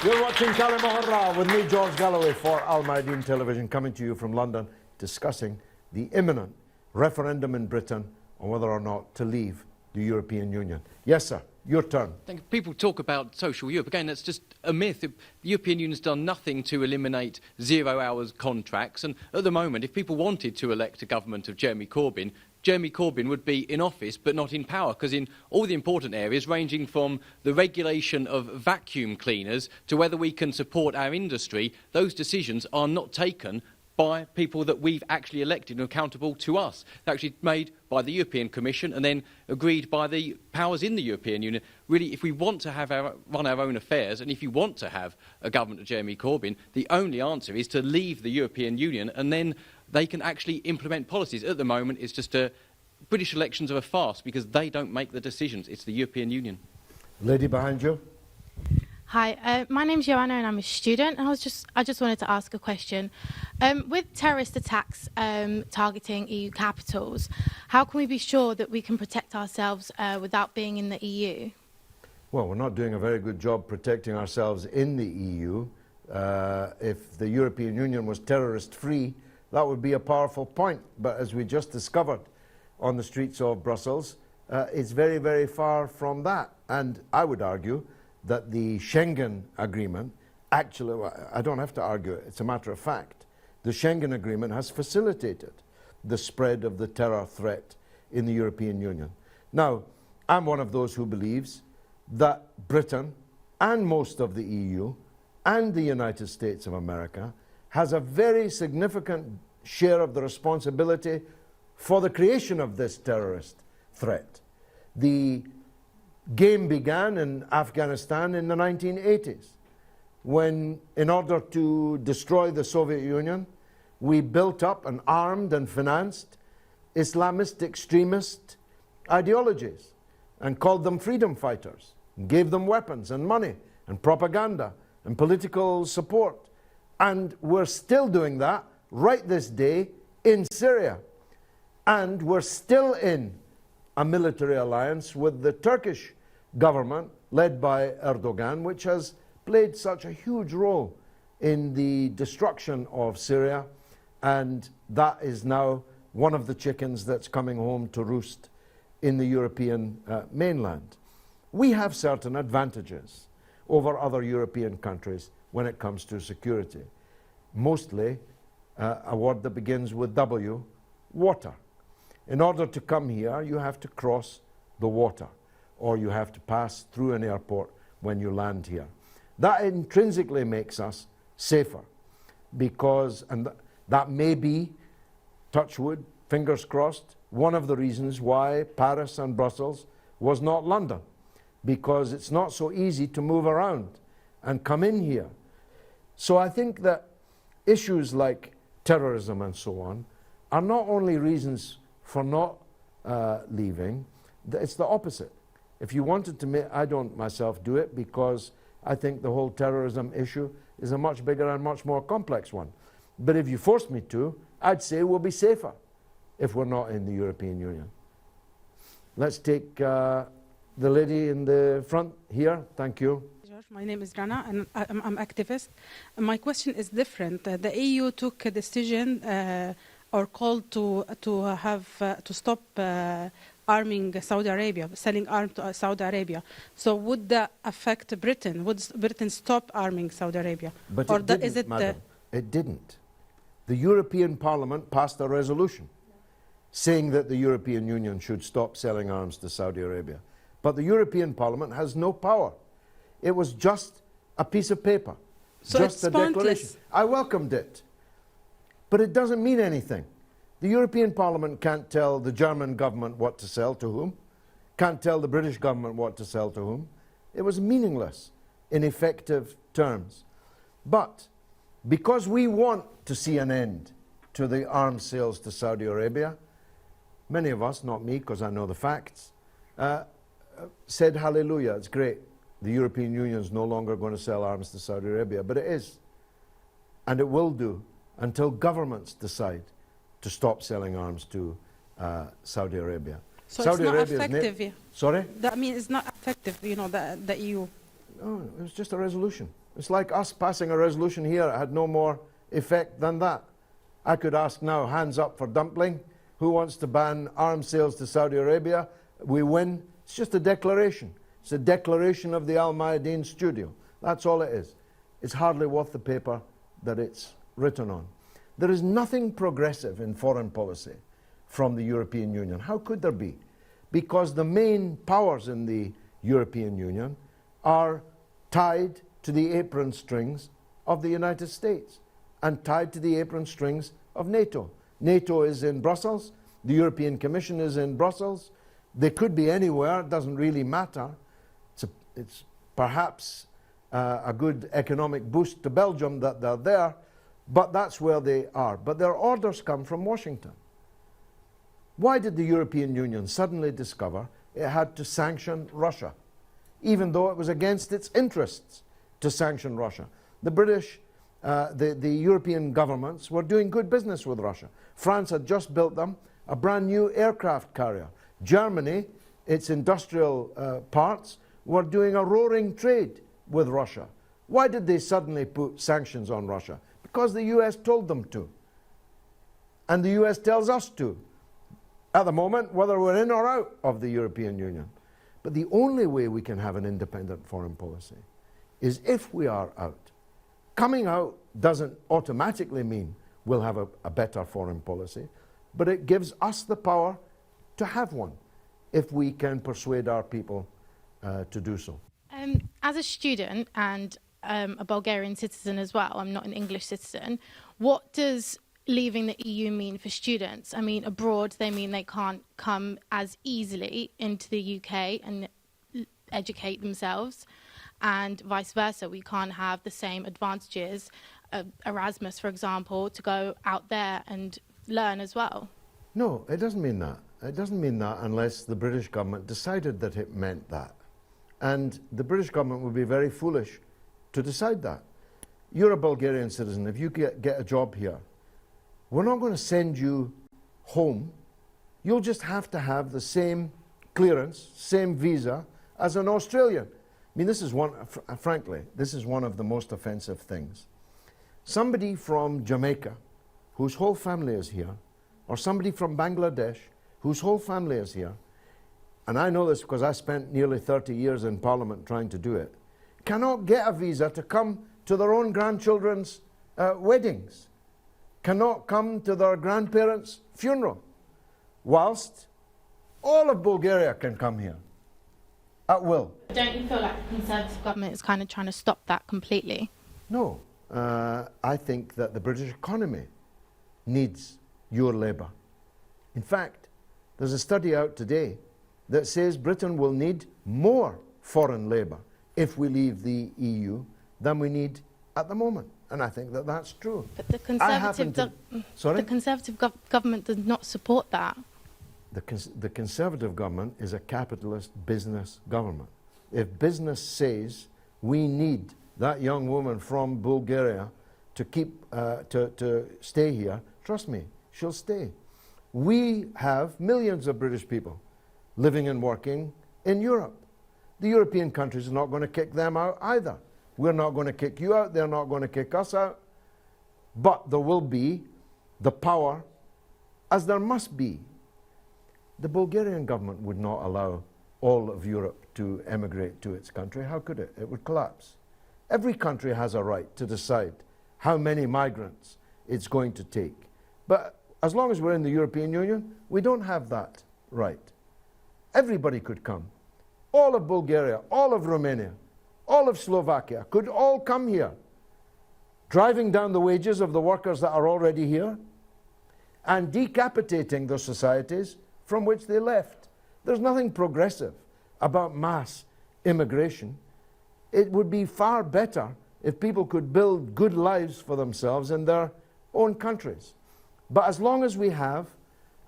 You're watching كلمة with me, George Galloway, for Al Mayadeen Television, coming to you from London, discussing the imminent referendum in Britain on whether or not to leave the European Union. Yes, sir, your turn. People talk about social Europe. Again, that's just a myth. The European Union's done nothing to eliminate 0 hours contracts. And at the moment, if people wanted to elect a government of Jeremy Corbyn would be in office but not in power, because in all the important areas, ranging from the regulation of vacuum cleaners to whether we can support our industry, those decisions are not taken by people that we've actually elected and accountable to us. They're actually made by the European Commission and then agreed by the powers in the European Union. Really, if we want to run our own affairs, and if you want to have a government of Jeremy Corbyn, the only answer is to leave the European Union, and then they can actually implement policies. At the moment, it's just British elections are a farce because they don't make the decisions. It's the European Union. Lady behind you. Hi, my name's Joanna and I'm a student, and I just wanted to ask a question. With terrorist attacks targeting EU capitals, how can we be sure that we can protect ourselves without being in the EU? Well, we're not doing a very good job protecting ourselves in the EU. If the European Union was terrorist-free, that would be a powerful point. But as we just discovered on the streets of Brussels, it's very, very far from that. And I would argue that the Schengen Agreement, actually, well, I don't have to argue it, it's a matter of fact. The Schengen Agreement has facilitated the spread of the terror threat in the European Union. Now, I'm one of those who believes that Britain and most of the EU and the United States of America has a very significant share of the responsibility for the creation of this terrorist threat. The game began in Afghanistan in the 1980s, when, in order to destroy the Soviet Union, we built up and armed and financed Islamist extremist ideologies and called them freedom fighters, and gave them weapons and money and propaganda and political support. And we're still doing that right this day in Syria. And we're still in a military alliance with the Turkish government led by Erdogan, which has played such a huge role in the destruction of Syria, and that is now one of the chickens that's coming home to roost in the European mainland. We have certain advantages over other European countries when it comes to security. Mostly a word that begins with W, water. In order to come here, you have to cross the water, or you have to pass through an airport when you land here. That intrinsically makes us safer, because, and that may be, touch wood, fingers crossed, one of the reasons why Paris and Brussels was not London, because it's not so easy to move around and come in here. So I think that issues like terrorism and so on are not only reasons for not leaving, it's the opposite. If you wanted to make, I don't myself do it, because I think the whole terrorism issue is a much bigger and much more complex one. But if you forced me to, I'd say we'll be safer if we're not in the European Union. Let's take the lady in the front here. Thank you. George, my name is Rana, and I'm activist. My question is different. The EU took a decision or called to stop arming Saudi Arabia, selling arms to Saudi Arabia. So would that affect Britain? Would Britain stop arming Saudi Arabia? But or it didn't, madam. It didn't. The European Parliament passed a resolution saying that the European Union should stop selling arms to Saudi Arabia. But the European Parliament has no power. It was just a piece of paper, so just a declaration. I welcomed it, but it doesn't mean anything. The European Parliament can't tell the German government what to sell to whom, can't tell the British government what to sell to whom. It was meaningless in effective terms. But because we want to see an end to the arms sales to Saudi Arabia, many of us, not me because I know the facts, said hallelujah, it's great. The European Union is no longer going to sell arms to Saudi Arabia, but it is. And it will do until governments decide to stop selling arms to Saudi Arabia. So Saudi it's not Arabia's effective, yeah. Sorry? That means it's not effective, you know, the EU. No, it was just a resolution. It's like us passing a resolution here. It had no more effect than that. I could ask now, hands up for dumpling. Who wants to ban arms sales to Saudi Arabia? We win. It's just a declaration. It's a declaration of the Al Mayadeen studio. That's all it is. It's hardly worth the paper that it's written on. There is nothing progressive in foreign policy from the European Union. How could there be? Because the main powers in the European Union are tied to the apron strings of the United States and tied to the apron strings of NATO. NATO is in Brussels. The European Commission is in Brussels. They could be anywhere. It doesn't really matter. It's perhaps a good economic boost to Belgium that they're there, but that's where they are. But their orders come from Washington. Why did the European Union suddenly discover it had to sanction Russia, even though it was against its interests to sanction Russia? The British, the European governments were doing good business with Russia. France had just built them a brand new aircraft carrier. Germany, its industrial parts, were doing a roaring trade with Russia. Why did they suddenly put sanctions on Russia? Because the US told them to. And the US tells us to. at the moment, whether we're in or out of the European Union. But the only way we can have an independent foreign policy is if we are out. Coming out doesn't automatically mean we'll have a better foreign policy, but it gives us the power to have one if we can persuade our people to do so. As a student and a Bulgarian citizen as well, I'm not an English citizen, what does leaving the EU mean for students? I mean, abroad, they mean they can't come as easily into the UK and educate themselves, and vice versa. We can't have the same advantages of Erasmus, for example, to go out there and learn as well. No, it doesn't mean that. It doesn't mean that unless the British government decided that it meant that. And the British government would be very foolish to decide that. You're a Bulgarian citizen. If you get a job here, we're not going to send you home. You'll just have to have the same clearance, same visa as an Australian. I mean, this is frankly, this is one of the most offensive things. Somebody from Jamaica, whose whole family is here, or somebody from Bangladesh, whose whole family is here, and I know this because I spent nearly 30 years in Parliament trying to do it, cannot get a visa to come to their own grandchildren's weddings, cannot come to their grandparents' funeral, whilst all of Bulgaria can come here at will. Don't you feel like the Conservative government is kind of trying to stop that completely? No. I think that the British economy needs your labour. In fact, there's a study out today that says Britain will need more foreign labour if we leave the EU than we need at the moment. And I think that that's true. But the Conservative government does not support that. The Conservative government is a capitalist business government. If business says we need that young woman from Bulgaria to to stay here, trust me, she'll stay. We have millions of British people living and working in Europe. The European countries are not going to kick them out either. We're not going to kick you out, they're not going to kick us out. But there will be the power, as there must be. The Bulgarian government would not allow all of Europe to emigrate to its country. How could it? It would collapse. Every country has a right to decide how many migrants it's going to take. But as long as we're in the European Union, we don't have that right. Everybody could come. All of Bulgaria, all of Romania, all of Slovakia could all come here, driving down the wages of the workers that are already here and decapitating the societies from which they left. There's nothing progressive about mass immigration. It would be far better if people could build good lives for themselves in their own countries. But as long as we have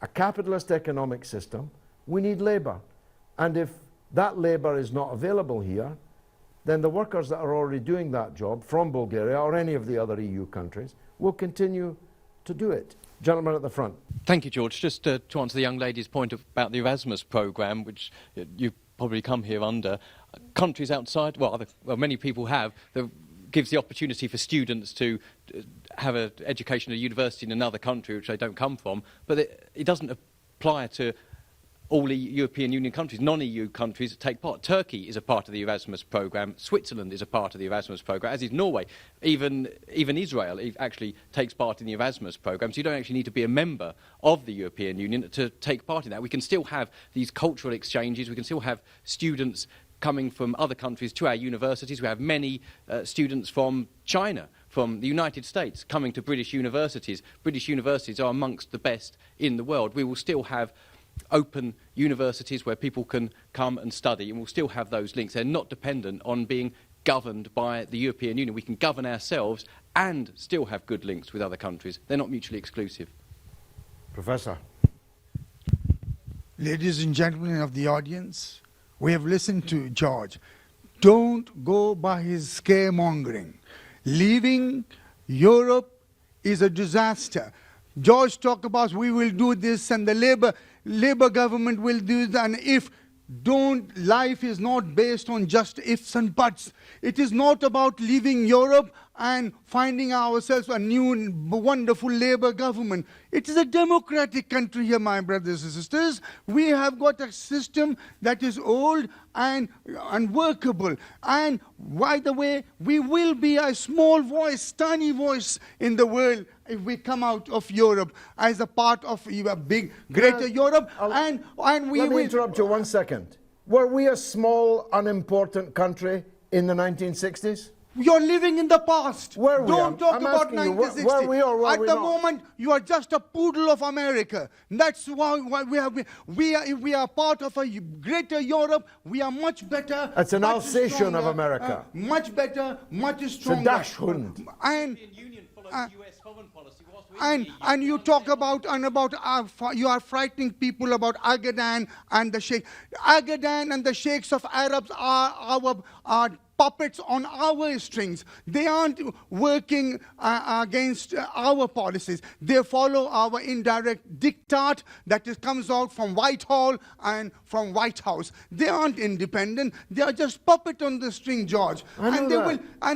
a capitalist economic system, we need labour. And if that labour is not available here, then the workers that are already doing that job from Bulgaria or any of the other EU countries will continue to do it. Gentleman at the front. Thank you, George. Just to answer the young lady's point about the Erasmus programme, which you probably come here under, countries outside, well, many people have, that gives the opportunity for students to have an education at a university in another country, which they don't come from, but it doesn't apply to all the European Union countries. Non-EU countries take part. Turkey is a part of the Erasmus programme. Switzerland is a part of the Erasmus programme, as is Norway. Even Israel actually takes part in the Erasmus programme. So you don't actually need to be a member of the European Union to take part in that. We can still have these cultural exchanges. We can still have students coming from other countries to our universities. We have many students from China, from the United States, coming to British universities. British universities are amongst the best in the world. We will still have open universities where people can come and study, and we'll still have those links. They're not dependent on being governed by the European Union. We can govern ourselves and still have good links with other countries. They're not mutually exclusive. Professor. Ladies and gentlemen of the audience, we have listened to George. Don't go by his scaremongering. Leaving Europe is a disaster. George talked about we will do this and the Labour government will do that, and if life is not based on just ifs and buts. It is not about leaving Europe and finding ourselves a new wonderful Labour government. It is a democratic country here, my brothers and sisters. We have got a system that is old and unworkable. And by the way, we will be a small voice, tiny voice in the world if we come out of Europe as a part of a big, greater Europe. And we Let will... me interrupt you 1 second. Were we a small, unimportant country in the 1960s? You're living in the past. Were we? Don't talk I'm about asking you, 1960. were we or were At we the not? moment, you are just a poodle of America. That's why we are part of a greater Europe. We are much better. It's an much Alsatian stronger, of America. Much better, much It's a stronger. Dachshund. And you talk about you are frightening people about Agadan and the Sheikh. Agadan and the Sheikhs of Arabs are our puppets on our strings. They aren't working against our policies. They follow our indirect diktat that comes out from Whitehall and from White House. They aren't independent. They are just puppet on the string, George. And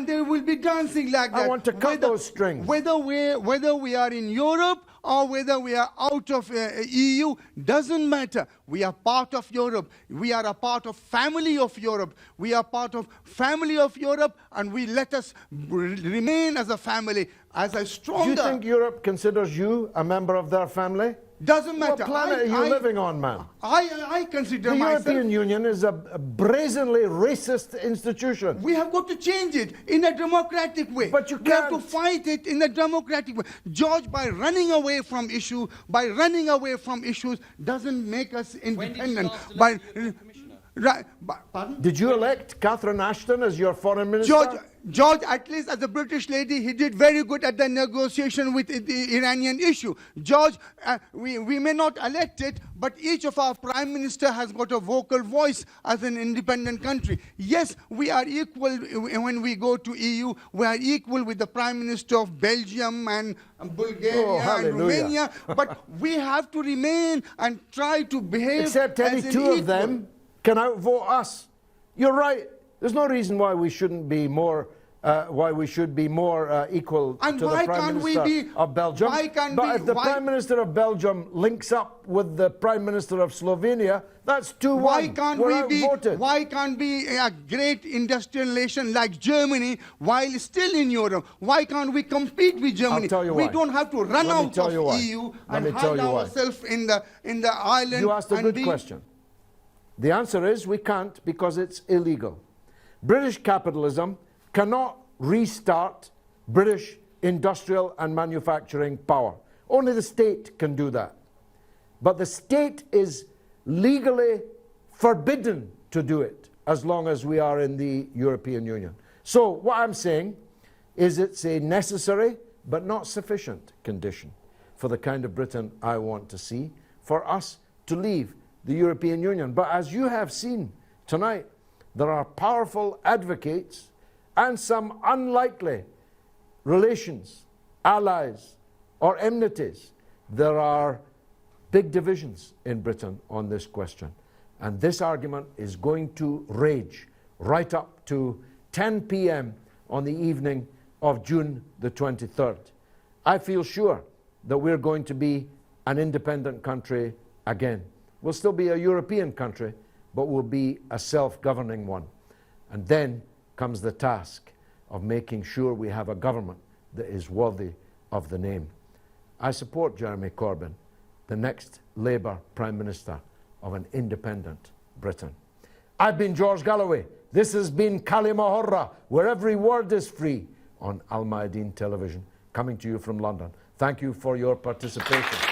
they will be dancing like that. I want to cut those strings. Whether we are in Europe or whether we are out of EU, doesn't matter. We are part of Europe. We are a part of family of Europe. We are part of family of Europe, and we let us remain as a family, as a stronger... Do you think Europe considers you a member of their family? Doesn't matter. What planet are you living on, man? I consider the myself... The European Union is a brazenly racist institution. We have got to change it in a democratic way. But you can't. We have to fight it in a democratic way. George, by running away from issues, doesn't make us independent. Pardon? Did you elect Catherine Ashton as your foreign minister? George, at least as a British lady, he did very good at the negotiation with the Iranian issue. George, we may not elect it, but each of our prime minister has got a vocal voice as an independent country. Yes, we are equal when we go to EU. We are equal with the prime minister of Belgium and Bulgaria and Romania. But we have to remain and try to behave Except any two of them can outvote us. You're right. There's no reason why we shouldn't be more equal to the Prime Minister of Belgium. But if the Prime Minister of Belgium links up with the Prime Minister of Slovenia, that's 2-1. Why can't we be a great industrial nation like Germany while still in Europe? Why can't we compete with Germany? I'll tell you why. We don't have to run out of EU and hide ourselves in the island. You asked a good question. The answer is we can't, because it's illegal. British capitalism cannot restart British industrial and manufacturing power. Only the state can do that. But the state is legally forbidden to do it as long as we are in the European Union. So what I'm saying is it's a necessary but not sufficient condition for the kind of Britain I want to see for us to leave the European Union. But as you have seen tonight, there are powerful advocates and some unlikely relations, allies, or enmities. There are big divisions in Britain on this question. And this argument is going to rage right up to 10 p.m. on the evening of June the 23rd. I feel sure that we're going to be an independent country again. We'll still be a European country, but we'll be a self-governing one. And then comes the task of making sure we have a government that is worthy of the name. I support Jeremy Corbyn, the next Labour Prime Minister of an independent Britain. I've been George Galloway. This has been كلمة, where every word is free, on Al Mayadeen Television, coming to you from London. Thank you for your participation.